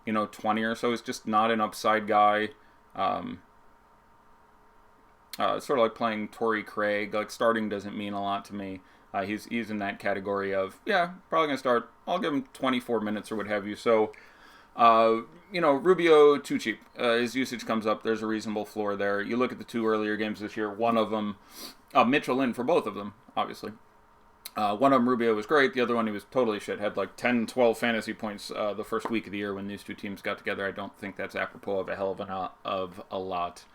20 or so. He's just not an upside guy. It's sort of like playing Torrey Craig. Like, starting doesn't mean a lot to me. He's in that category of, probably going to start. I'll give him 24 minutes or what have you. So, Rubio, too cheap. His usage comes up. There's a reasonable floor there. You look at the 2 earlier games this year. One of them, Mitchell in for both of them, obviously. One of them, Rubio, was great. The other one, he was totally shit. Had like 10, 12 fantasy points the first week of the year when these 2 teams got together. I don't think that's apropos of a hell of a lot.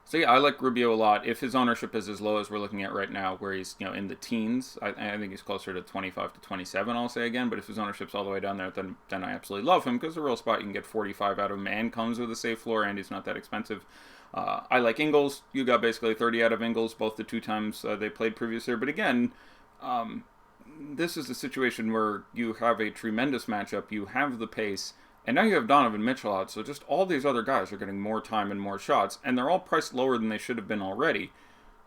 So I like Rubio a lot. If his ownership is as low as we're looking at right now, where he's in the teens, I think he's closer to 25 to 27. I'll say again. But if his ownership's all the way down there, then I absolutely love him because the real spot you can get 45 out of him and comes with a safe floor and he's not that expensive. I like Ingles. You got basically 30 out of Ingles both the 2 times they played previous year. But again, this is a situation where you have a tremendous matchup. You have the pace. And now you have Donovan Mitchell out, so just all these other guys are getting more time and more shots, and they're all priced lower than they should have been already.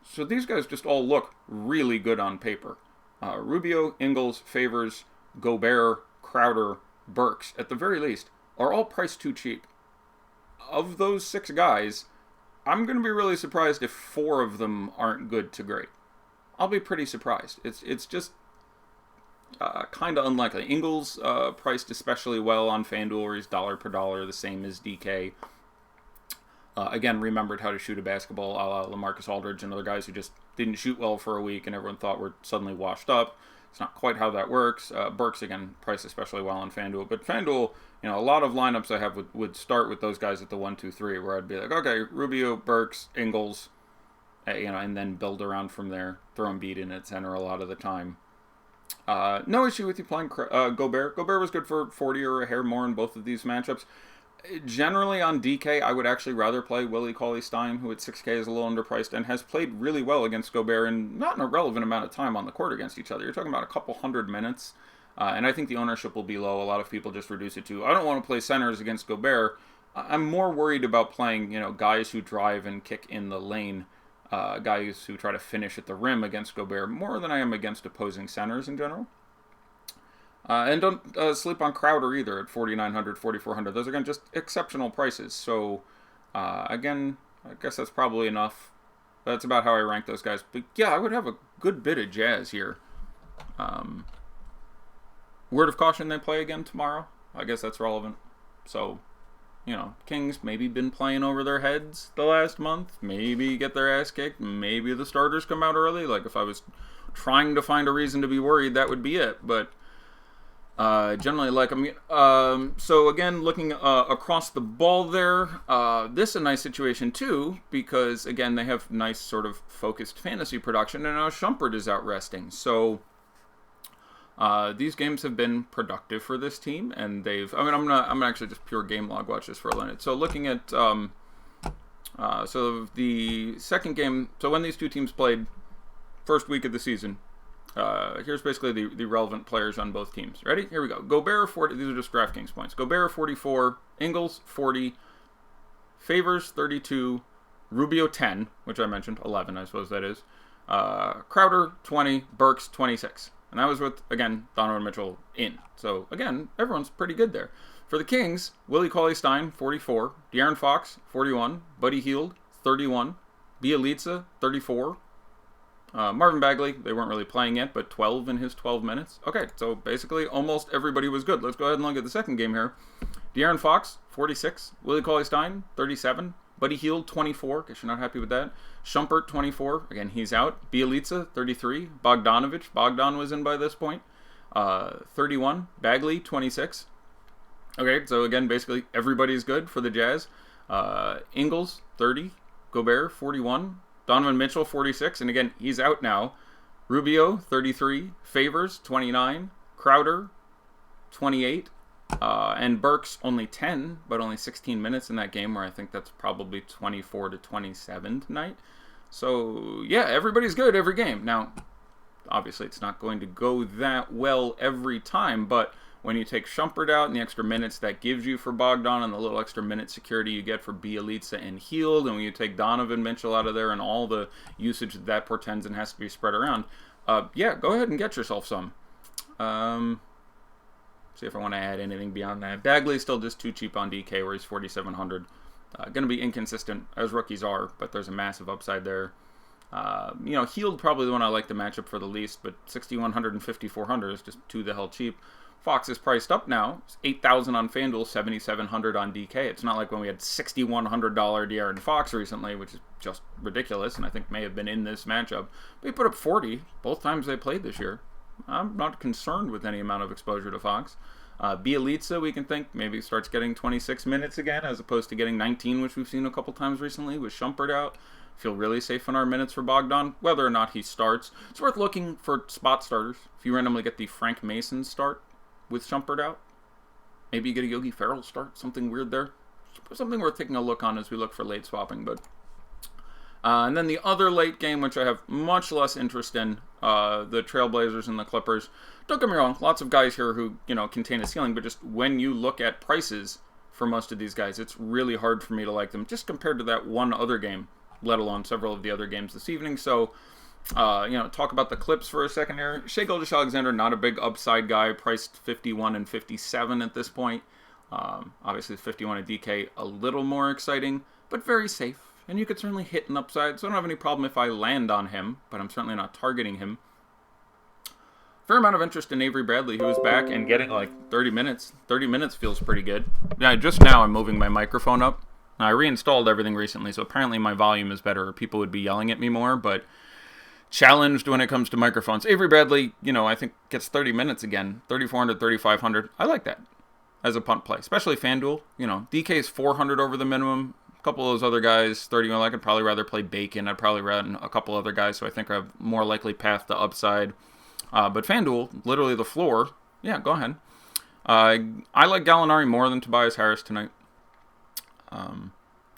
So these guys just all look really good on paper. Rubio, Ingles, Favors, Gobert, Crowder, Burks, at the very least, are all priced too cheap. Of those 6 guys, I'm going to be really surprised if 4 of them aren't good to great. I'll be pretty surprised. It's just kind of unlikely. Ingles priced especially well on FanDuel, where he's dollar per dollar, the same as DK. Again, remembered how to shoot a basketball, a la LaMarcus Aldridge and other guys who just didn't shoot well for a week and everyone thought were suddenly washed up. It's not quite how that works. Burks, again, priced especially well on FanDuel. But FanDuel, a lot of lineups I have would start with those guys at the 1, 2, 3, where I'd be like, okay, Rubio, Burks, Ingles, and then build around from there. Throw Embiid in at center a lot of the time. No issue with you playing Gobert. Gobert was good for 40 or a hair more in both of these matchups. Generally on DK, I would actually rather play Willie Cauley-Stein, who at 6K is a little underpriced and has played really well against Gobert in not an irrelevant amount of time on the court against each other. You're talking about a couple hundred minutes, and I think the ownership will be low. A lot of people just reduce it to, I don't want to play centers against Gobert. I'm more worried about playing, guys who drive and kick in the lane, guys who try to finish at the rim against Gobert more than I am against opposing centers in general. And don't sleep on Crowder either at 4,900, 4,400. Those are, again, just exceptional prices. So, again, I guess that's probably enough. That's about how I rank those guys. But, yeah, I would have a good bit of Jazz here. Word of caution, they play again tomorrow. I guess that's relevant. So, Kings maybe been playing over their heads the last month. Maybe get their ass kicked. Maybe the starters come out early. Like, if I was trying to find a reason to be worried, that would be it. But Generally like them. So again, looking across the ball there, this is a nice situation too, because again, they have nice sort of focused fantasy production, and now Shumpert is out resting. So these games have been productive for this team, and they've, I mean, I'm gonna actually just pure game log watch this for a minute. So looking at, so the second game, so when these two teams played first week of the season, here's basically the relevant players on both teams. Ready? Here we go. Gobert, 40. These are just DraftKings points. Gobert, 44. Ingles, 40. Favors, 32. Rubio, 10, which I mentioned. 11, I suppose that is. Crowder, 20. Burks, 26. And that was with, again, Donovan Mitchell in. So, again, everyone's pretty good there. For the Kings, Willie Cauley-Stein, 44. De'Aaron Fox, 41. Buddy Hield, 31. Bjelica, 34. Marvin Bagley, they weren't really playing yet, but 12 in his 12 minutes. Okay, so basically almost everybody was good. Let's go ahead and look at the second game here. De'Aaron Fox, 46. Willie Cauley-Stein, 37. Buddy Hield, 24. Guess you're not happy with that. Shumpert, 24. Again, he's out. Bjelica, 33. Bogdan was in by this point. 31. Bagley, 26. Okay, so again, basically everybody's good for the Jazz. Ingles, 30. Gobert, 41. Donovan Mitchell, 46, and again, he's out now. Rubio, 33. Favors, 29. Crowder, 28. And Burks, only 10, but only 16 minutes in that game, where I think that's probably 24 to 27 tonight. So, yeah, everybody's good every game. Now, obviously, it's not going to go that well every time, but when you take Shumpert out and the extra minutes that gives you for Bogdan and the little extra minute security you get for Bjelica and Hield, and when you take Donovan Mitchell out of there and all the usage that portends and has to be spread around, yeah, go ahead and get yourself some. See if I want to add anything beyond that. Bagley's still just too cheap on DK, where he's 4,700. Going to be inconsistent, as rookies are, but there's a massive upside there. Hield probably the one I like the matchup for the least, but 6,100 and 5,400 is just too the hell cheap. Fox is priced up now. It's 8,000 on FanDuel, 7,700 on DK. It's not like when we had $6,100 De'Aaron Fox recently, which is just ridiculous, and I think may have been in this matchup. But he put up 40 both times they played this year. I'm not concerned with any amount of exposure to Fox. Bjelica, we can think, maybe starts getting 26 minutes again, as opposed to getting 19, which we've seen a couple times recently with Shumpert out. Feel really safe in our minutes for Bogdan, whether or not he starts. It's worth looking for spot starters. If you randomly get the Frank Mason start with Shumpert out, maybe you get a Yogi Ferrell start, something weird there. Something worth taking a look on as we look for late swapping. But and then the other late game, which I have much less interest in, the Trailblazers and the Clippers. Don't get me wrong, lots of guys here who, contain a ceiling, but just when you look at prices for most of these guys, it's really hard for me to like them, just compared to that one other game, let alone several of the other games this evening. So, talk about the Clips for a second here. Shai Gilgeous-Alexander, not a big upside guy, priced 51 and 57 at this point. Obviously, 51 at DK, a little more exciting, but very safe. And you could certainly hit an upside, so I don't have any problem if I land on him, but I'm certainly not targeting him. Fair amount of interest in Avery Bradley, who is back and getting like 30 minutes. 30 minutes feels pretty good. Yeah, just now I'm moving my microphone up. Now, I reinstalled everything recently, so apparently my volume is better, or people would be yelling at me more, but challenged when it comes to microphones. Avery Bradley, I think gets 30 minutes again, 3,400, 3,500. I like that as a punt play, especially FanDuel. DK is 400 over the minimum. A couple of those other guys, 31. I could probably rather play Bacon. I'd probably run a couple other guys, so I think I have more likely path to upside. But FanDuel, literally the floor. Yeah, go ahead. I like Gallinari more than Tobias Harris tonight.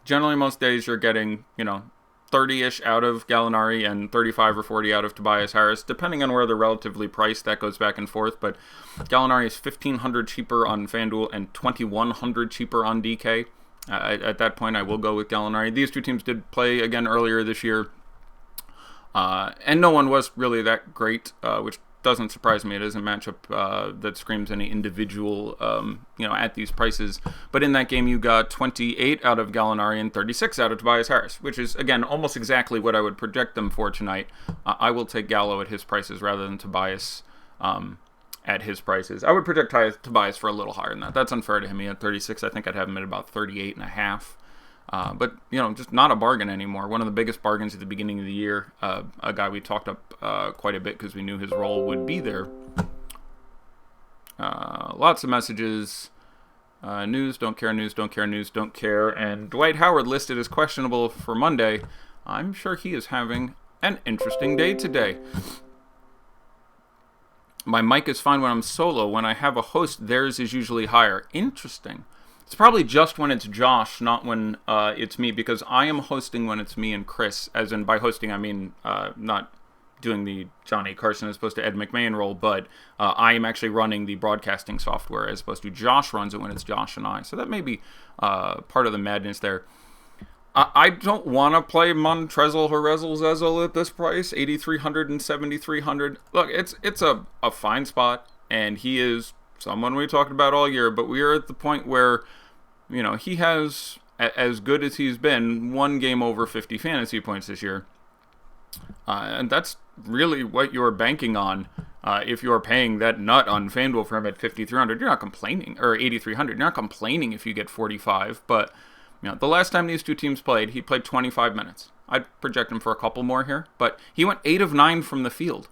Generally, most days you're getting, 30-ish out of Gallinari and 35 or 40 out of Tobias Harris, depending on where they're relatively priced. That goes back and forth. But Gallinari is 1,500 cheaper on FanDuel and 2,100 cheaper on DK. At that point, I will go with Gallinari. These two teams did play again earlier this year, and no one was really that great, which doesn't surprise me. It is a matchup that screams any individual, at these prices. But in that game, you got 28 out of Gallinari and 36 out of Tobias Harris, which is, again, almost exactly what I would project them for tonight. I will take Gallo at his prices rather than Tobias at his prices. I would project Tobias for a little higher than that. That's unfair to him. He had 36. I think I'd have him at about 38.5. But, just not a bargain anymore. One of the biggest bargains at the beginning of the year. A guy we talked up quite a bit because we knew his role would be there. Lots of messages. News, don't care, news, don't care, news, don't care. And Dwight Howard listed as questionable for Monday. I'm sure he is having an interesting day today. My mic is fine when I'm solo. When I have a host, theirs is usually higher. Interesting. It's probably just when it's Josh, not when it's me, because I am hosting when it's me and Chris. As in, by hosting, I mean not doing the Johnny Carson as opposed to Ed McMahon role, but I am actually running the broadcasting software as opposed to Josh runs it when it's Josh and I. So that may be part of the madness there. I don't want to play Montrezl Harrell Zezel at this price, 8,300 and 7,300. Look, it's a fine spot, and he is someone we talked about all year, but we are at the point where, you know, he has, as good as he's been, one game over 50 fantasy points this year. And that's really what you're banking on. If you're paying that nut on FanDuel for him at 5,300, you're not complaining, or 8,300, you're not complaining if you get 45, but you know, the last time these two teams played, he played 25 minutes. I'd project him for a couple more here, but he went 8 of 9 from the field,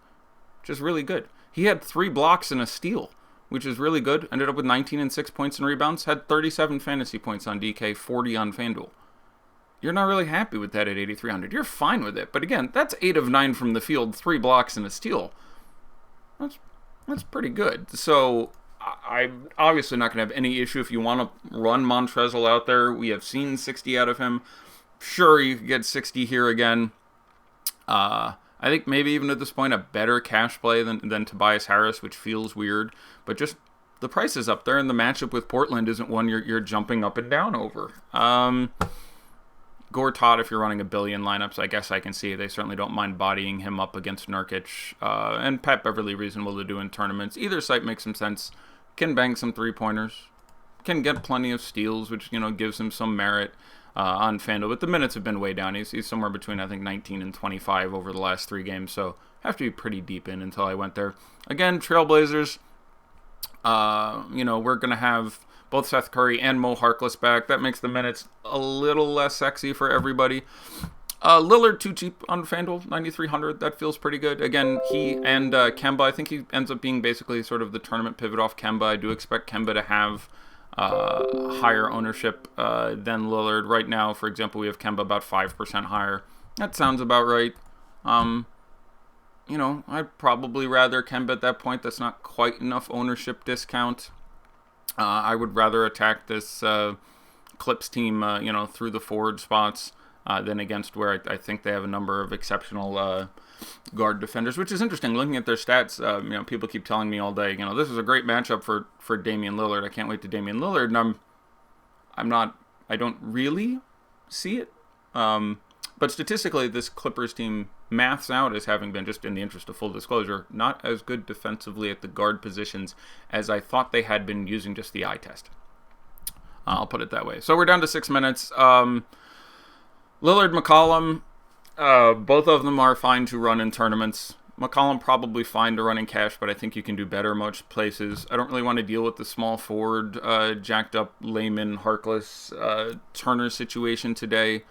which is really good. He had 3 blocks and a steal, which is really good. Ended up with 19 and 6 points and rebounds. Had 37 fantasy points on DK, 40 on FanDuel. You're not really happy with that at 8,300. You're fine with it, but again, that's 8 of 9 from the field, 3 blocks and a steal. That's pretty good. So I'm obviously not going to have any issue if you want to run Montrezl out there. We have seen 60 out of him. Sure, you could get 60 here again. I think maybe even at this point a better cash play than Tobias Harris, which feels weird. But just the price is up there, and the matchup with Portland isn't one you're jumping up and down over. Gortat, if you're running a billion lineups, I guess I can see they certainly don't mind bodying him up against Nurkic. And Pat Beverly, reasonable to do in tournaments. Either site makes some sense. Can bang some three-pointers. Can get plenty of steals, which, you know, gives him some merit on FanDuel. But the minutes have been way down. He's somewhere between, I think, 19 and 25 over the last 3 games. So have to be pretty deep in until I went there. Again, Trailblazers, you know, we're going to have both Seth Curry and Mo Harkless back. That makes the minutes a little less sexy for everybody. Lillard, too cheap on FanDuel, 9,300. That feels pretty good. Again, he and Kemba, I think he ends up being basically sort of the tournament pivot off Kemba. I do expect Kemba to have higher ownership than Lillard. Right now, for example, we have Kemba about 5% higher. That sounds about right. You know, I'd probably rather Kemba at that point. That's not quite enough ownership discount. I would rather attack this Clips team, you know, through the forward spots than against where I think they have a number of exceptional guard defenders, which is interesting. Looking at their stats, you know, people keep telling me all day, you know, this is a great matchup for Damian Lillard. I can't wait to Damian Lillard, and I don't really see it. But statistically, this Clippers team maths out as having been, just in the interest of full disclosure, not as good defensively at the guard positions as I thought they had been using just the eye test. I'll put it that way. So we're down to 6 minutes. Lillard, McCollum, both of them are fine to run in tournaments. McCollum probably fine to run in cash, but I think you can do better most places. I don't really want to deal with the small forward, jacked up Layman, Harkless, Turner situation today.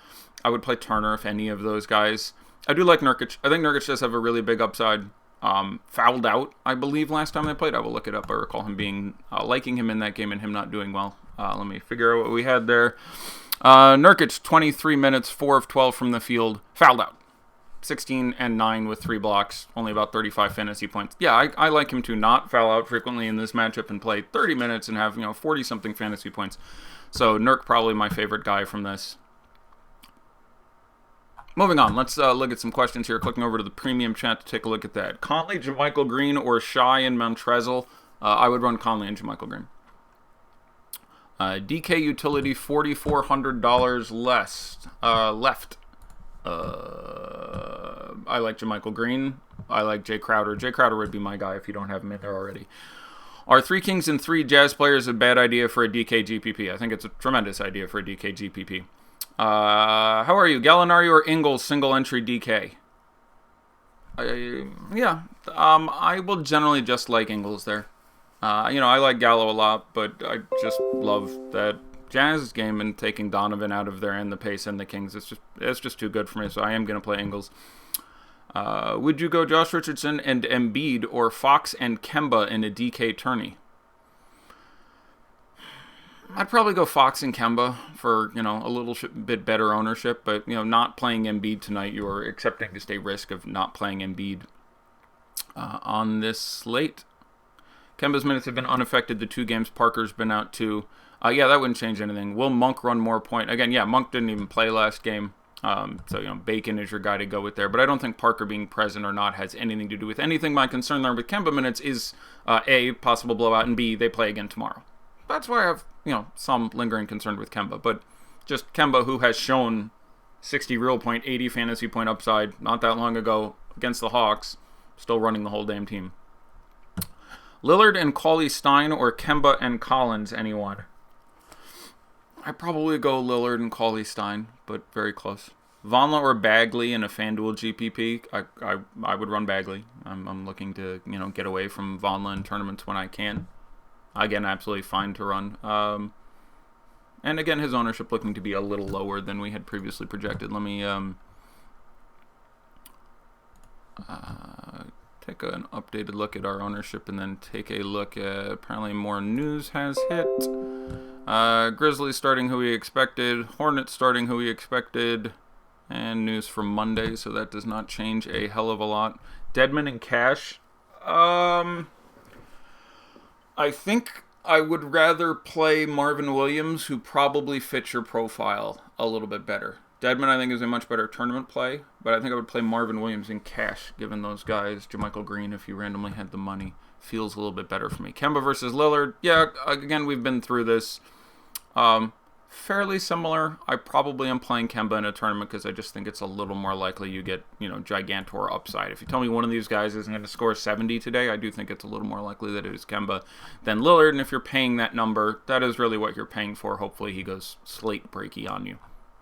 I would play Turner if any of those guys. I do like Nurkic. I think Nurkic does have a really big upside. Fouled out, I believe, last time they played. I will look it up. I recall him being liking him in that game and him not doing well. Let me figure out what we had there. Nurkic, 23 minutes, 4 of 12 from the field. Fouled out. 16 and 9 with 3 blocks. Only about 35 fantasy points. Yeah, I like him to not foul out frequently in this matchup and play 30 minutes and have, 40-something fantasy points. So Nurk probably my favorite guy from this. Moving on, let's look at some questions here. Clicking over to the premium chat to take a look at that. Conley, JaMychal Green, or Shai and Montrezl? I would run Conley and JaMychal Green. DK utility, $4,400 left. I like JaMychal Green. I like Jay Crowder. Jay Crowder would be my guy if you don't have him in there already. Are 3 Kings and 3 Jazz players a bad idea for a DK GPP? I think it's a tremendous idea for a DK GPP. How are you? Gallinari or Ingles single entry DK? Yeah. I will generally just like Ingles there. I like Gallo a lot, but I just love that Jazz game and taking Donovan out of there and the pace and the Kings. It's just too good for me, so I am going to play Ingles. Would you go Josh Richardson and Embiid or Fox and Kemba in a DK tourney? I'd probably go Fox and Kemba for, a little bit better ownership, but, not playing Embiid tonight, you are accepting just a risk of not playing Embiid on this slate. Kemba's minutes have been unaffected the 2 games. Parker's been out too. Yeah, that wouldn't change anything. Will Monk run more point? Again, yeah, Monk didn't even play last game. So, Bacon is your guy to go with there. But I don't think Parker being present or not has anything to do with anything. My concern there with Kemba minutes is, A, possible blowout, and B, they play again tomorrow. That's why I have, some lingering concern with Kemba. But just Kemba, who has shown 60 real point, 80 fantasy point upside not that long ago against the Hawks, still running the whole damn team. Lillard and Cauley-Stein or Kemba and Collins, anyone? I'd probably go Lillard and Cauley-Stein, but very close. Vonleh or Bagley in a FanDuel GPP? I would run Bagley. I'm looking to get away from Vonleh in tournaments when I can. Again, absolutely fine to run. And again, his ownership looking to be a little lower than we had previously projected. Let me take an updated look at our ownership and then take a look at, apparently more news has hit. Grizzlies starting who we expected, Hornets starting who we expected, and news from Monday, so that does not change a hell of a lot. Dedmon and Cash. I think I would rather play Marvin Williams, who probably fits your profile a little bit better. Dedmon, I think, is a much better tournament play, but I think I would play Marvin Williams in Cash, given those guys. JaMychal Green, if you randomly had the money, feels a little bit better for me. Kemba versus Lillard, yeah, again, we've been through this. Fairly similar. I probably am playing Kemba in a tournament because I just think it's a little more likely you get, Gigantor upside. If you tell me one of these guys isn't going to score 70 today, I do think it's a little more likely that it is Kemba than Lillard, and if you're paying that number, that is really what you're paying for. Hopefully he goes slate breaky on you.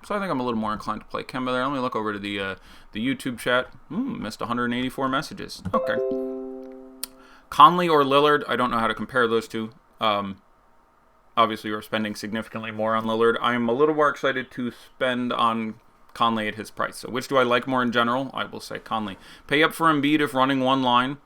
So I think I'm a little more inclined to play Kemba there. Let me look over to the YouTube chat. Missed 184 messages. Okay. Conley or Lillard, I don't know how to compare those two. Obviously, you're spending significantly more on Lillard. I am a little more excited to spend on Conley at his price. So which do I like more in general? I will say Conley. Pay up for Embiid if running one line.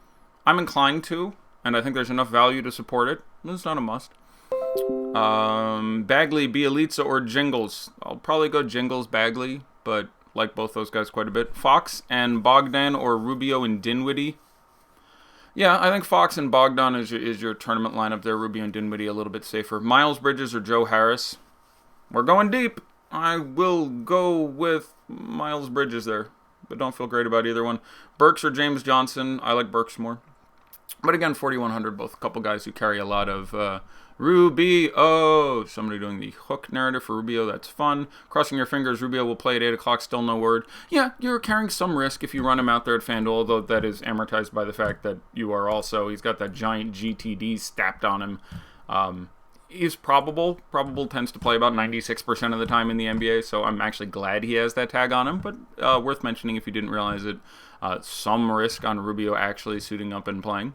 I'm inclined to, and I think there's enough value to support it. It's not a must. Bagley, Bielitsa, or Jingles. I'll probably go Jingles, Bagley, but like both those guys quite a bit. Fox and Bogdan or Rubio and Dinwiddie. Yeah, I think Fox and Bogdan is your tournament lineup there. Rubio and Dinwiddie a little bit safer. Miles Bridges or Joe Harris. We're going deep. I will go with Miles Bridges there, but don't feel great about either one. Burks or James Johnson. I like Burks more. But again, 4,100, both a couple guys who carry a lot of Rubio. Somebody doing the hook narrative for Rubio. That's fun. Crossing your fingers, Rubio will play at 8 o'clock, still no word. Yeah, you're carrying some risk if you run him out there at FanDuel, although that is amortized by the fact that you are also, he's got that giant GTD stacked on him. He's probable. Probable tends to play about 96% of the time in the NBA, so I'm actually glad he has that tag on him, but worth mentioning if you didn't realize it. Some risk on Rubio actually suiting up and playing.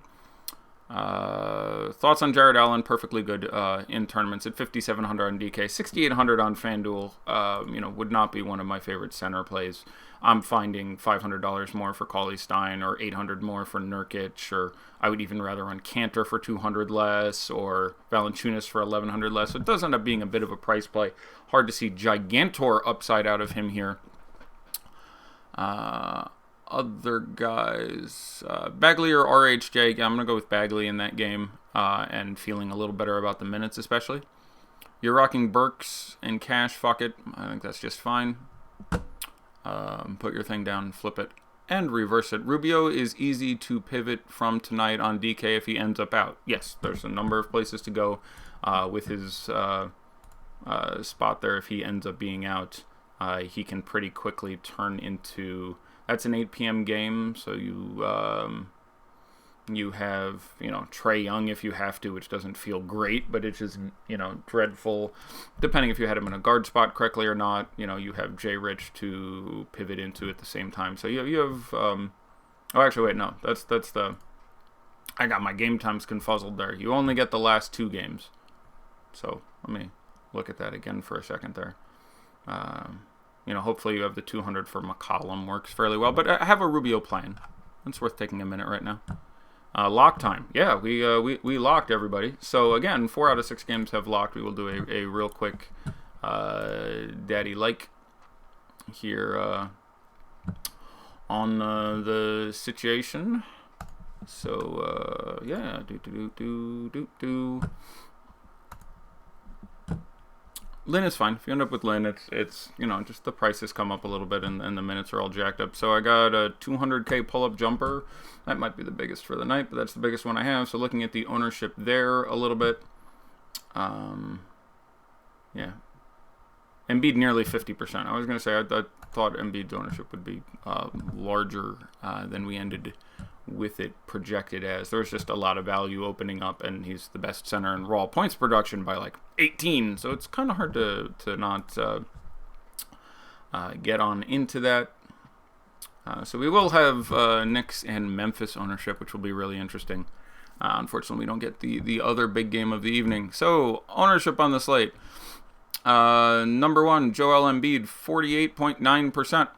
Thoughts on Jared Allen? Perfectly good in tournaments at 5,700 on DK, 6,800 on FanDuel. Would not be one of my favorite center plays. I'm finding $500 more for Cauley-Stein or $800 more for Nurkic, or I would even rather run Cantor for $200 less or Valanciunas for $1,100 less. So it does end up being a bit of a price play. Hard to see Gigantor upside out of him here. Other guys, Bagley or RHJ. Yeah, I'm going to go with Bagley in that game and feeling a little better about the minutes especially. You're rocking Burks and Cash, fuck it. I think that's just fine. Put your thing down, flip it, and reverse it. Rubio is easy to pivot from tonight on DK if he ends up out. Yes, there's a number of places to go with his spot there. If he ends up being out, he can pretty quickly turn into... That's an 8 p.m. game, so you have, Trae Young if you have to, which doesn't feel great, but it's just, dreadful. Depending if you had him in a guard spot correctly or not, you have Jay Rich to pivot into at the same time. So you have, that's the, I got my game times confuzzled there. You only get the last 2 games. So let me look at that again for a second there. Hopefully you have the 200 for McCollum, works fairly well. But I have a Rubio plan. It's worth taking a minute right now. Lock time. Yeah, we locked everybody. So again, 4 out of 6 games have locked. We will do a real quick daddy like here on the situation. So yeah, Lynn is fine. If you end up with Lynn, it's just the prices come up a little bit and the minutes are all jacked up. So I got a 200K pull-up jumper. That might be the biggest for the night, but that's the biggest one I have. So looking at the ownership there a little bit, yeah, Embiid nearly 50%. I was going to say I thought Embiid's ownership would be larger than we ended with it projected as. There was just a lot of value opening up, and he's the best center in raw points production by like 18. So it's kind of hard to not get on into that. So we will have Knicks and Memphis ownership, which will be really interesting. Unfortunately, we don't get the other big game of the evening. So ownership on the slate. Number 1, Joel Embiid, 48.9%.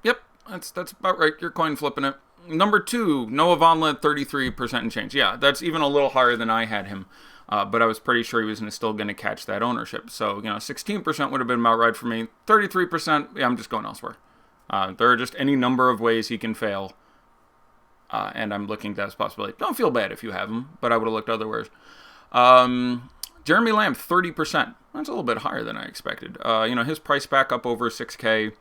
Yep, that's about right. You're coin flipping it. Number 2, Noah Vonleh, 33% and change. Yeah, that's even a little higher than I had him. But I was pretty sure he was still going to catch that ownership. So, 16% would have been about right for me. 33%, yeah, I'm just going elsewhere. There are just any number of ways he can fail. And I'm looking at that as a possibility. Don't feel bad if you have him, but I would have looked otherwise. Jeremy Lamb, 30%. That's a little bit higher than I expected. His price back up over 6K.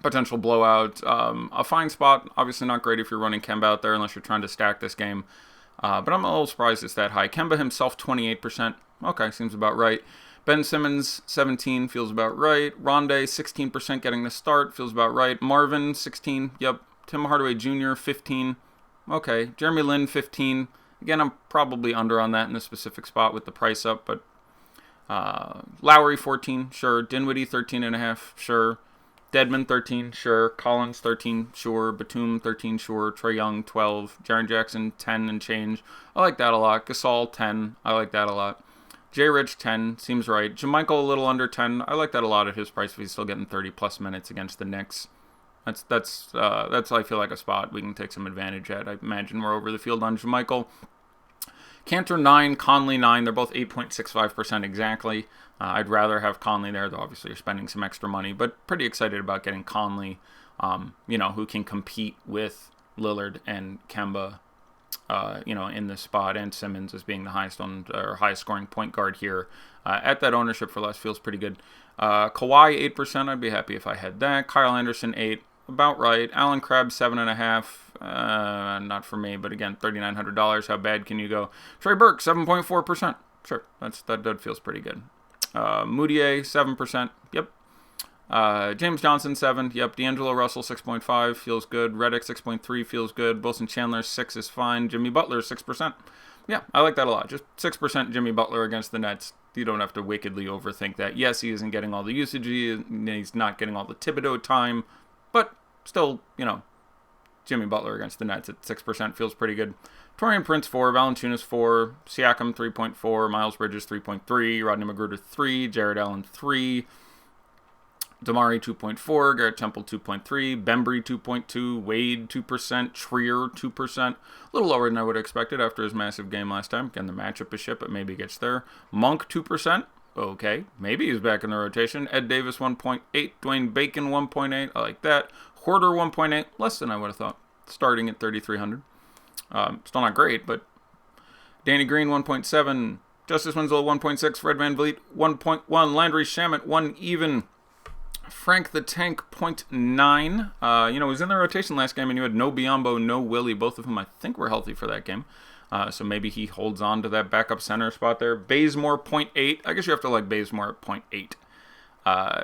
Potential blowout. A fine spot. Obviously not great if you're running Kemba out there unless you're trying to stack this game. But I'm a little surprised it's that high. Kemba himself, 28%. Okay, seems about right. Ben Simmons, 17, feels about right. Rondé, 16% getting the start, feels about right. Marvin, 16, yep. Tim Hardaway Jr., 15. Okay. Jeremy Lin, 15. Again, I'm probably under on that in this specific spot with the price up, but Lowry, 14, sure. Dinwiddie, 13.5, sure. Dedmon, 13, sure. Collins, 13, sure. Batum, 13, sure. Trae Young, 12. Jaren Jackson, 10 and change. I like that a lot. Gasol, 10. I like that a lot. J. Rich, 10. Seems right. JaMychal, a little under 10. I like that a lot at his price if he's still getting 30-plus minutes against the Knicks. That's I feel like a spot we can take some advantage at. I imagine we're over the field on JaMychal. Cantor, 9. Conley, 9. They're both 8.65% exactly. I'd rather have Conley there, though obviously you're spending some extra money, but pretty excited about getting Conley, who can compete with Lillard and Kemba, in this spot, and Simmons as being the highest scoring point guard here. At that ownership for less feels pretty good. Kawhi, 8%. I'd be happy if I had that. Kyle Anderson, 8. About right. Alan Crabb, 7.5. Not for me, but again, $3,900. How bad can you go? Trey Burke, 7.4%. Sure, that feels pretty good. Moutier, 7%. Yep. James Johnson, 7. Yep. D'Angelo Russell, 6.5. Feels good. Redick, 6.3. Feels good. Wilson Chandler, 6 is fine. Jimmy Butler, 6%. Yeah, I like that a lot. Just 6% Jimmy Butler against the Nets. You don't have to wickedly overthink that. Yes, he isn't getting all the usage. He's not getting all the Thibodeau time. But still, Jimmy Butler against the Nets at 6% feels pretty good. Taurean Prince, 4. Valanciunas, 4. Siakam, 3.4. Miles Bridges, 3.3. Rodney McGruder, 3. Jared Allen, 3. Damari, 2.4. Garrett Temple, 2.3. Bembry, 2.2. Wade, 2%. Trier, 2%. A little lower than I would have expected after his massive game last time. Again, the matchup is shit, but maybe he gets there. Monk, 2%. Okay, maybe he's back in the rotation. Ed Davis, 1.8. Dwayne Bacon, 1.8. I like that. Hoarder, 1.8. Less than I would have thought. Starting at 3,300. Still not great, but Danny Green, 1.7. Justice Winslow, 1.6. Fred VanVleet, 1.1. Landry Shamet, 1 even. Frank the Tank, 0.9. He was in the rotation last game, and you had no Biyombo, no Willie. Both of them, I think, were healthy for that game. So maybe he holds on to that backup center spot there. Bazemore, 0.8. I guess you have to like Bazemore at 0.8.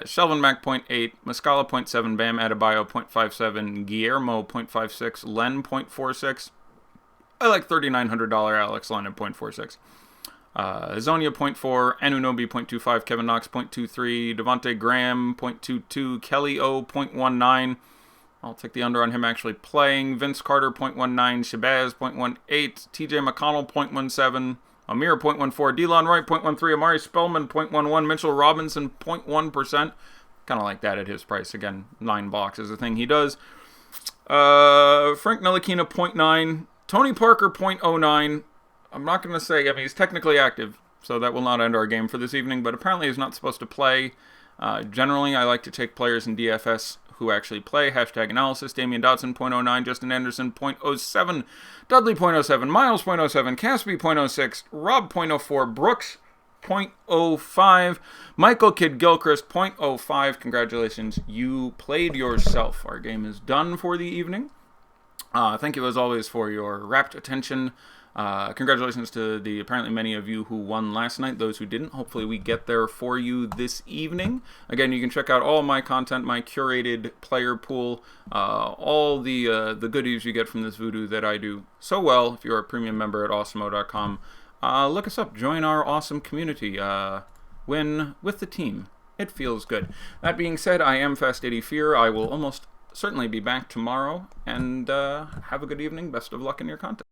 Shelvin Mack, 0.8. Muscala, 0.7. Bam Adebayo, 0.57. Guillermo, 0.56. Len, 0.46. I like $3,900 Alex Len at 0.46. Zonia, 0.4. Anunoby, 0.25. Kevin Knox, 0.23. Devontae Graham, 0.22. Kelly O, 0.19. I'll take the under on him actually playing. Vince Carter, 0.19. Shabazz, 0.18. TJ McConnell, 0.17. Amir, 0.14. Delon Wright, 0.13. Amari Spellman, 0.11. Mitchell Robinson, 0.1%. Kind of like that at his price. Again, 9 blocks is the thing he does. Frank Ntilikina, 0.9. Tony Parker, 0.09. I'm not going to say, I mean, he's technically active, so that will not end our game for this evening, but apparently he's not supposed to play. Generally, I like to take players in DFS who actually play. Hashtag analysis. Damian Dotson, 0.09. Justin Anderson, 0.07. Dudley, 0.07. Miles, 0.07. Caspi, 0.06. Rob, 0.04. Brooks, 0.05. Michael Kidd Gilchrist, 0.05. Congratulations, you played yourself. Our game is done for the evening. Thank you, as always, for your rapt attention. Congratulations to the apparently many of you who won last night. Those who didn't, hopefully we get there for you this evening. Again, you can check out all my content, my curated player pool, all the goodies you get from this voodoo that I do so well. If you're a premium member at awesemo.com, look us up. Join our awesome community. Win with the team. It feels good. That being said, I am Fast Eddie Fear. I will almost certainly be back tomorrow, and have a good evening. Best of luck in your content.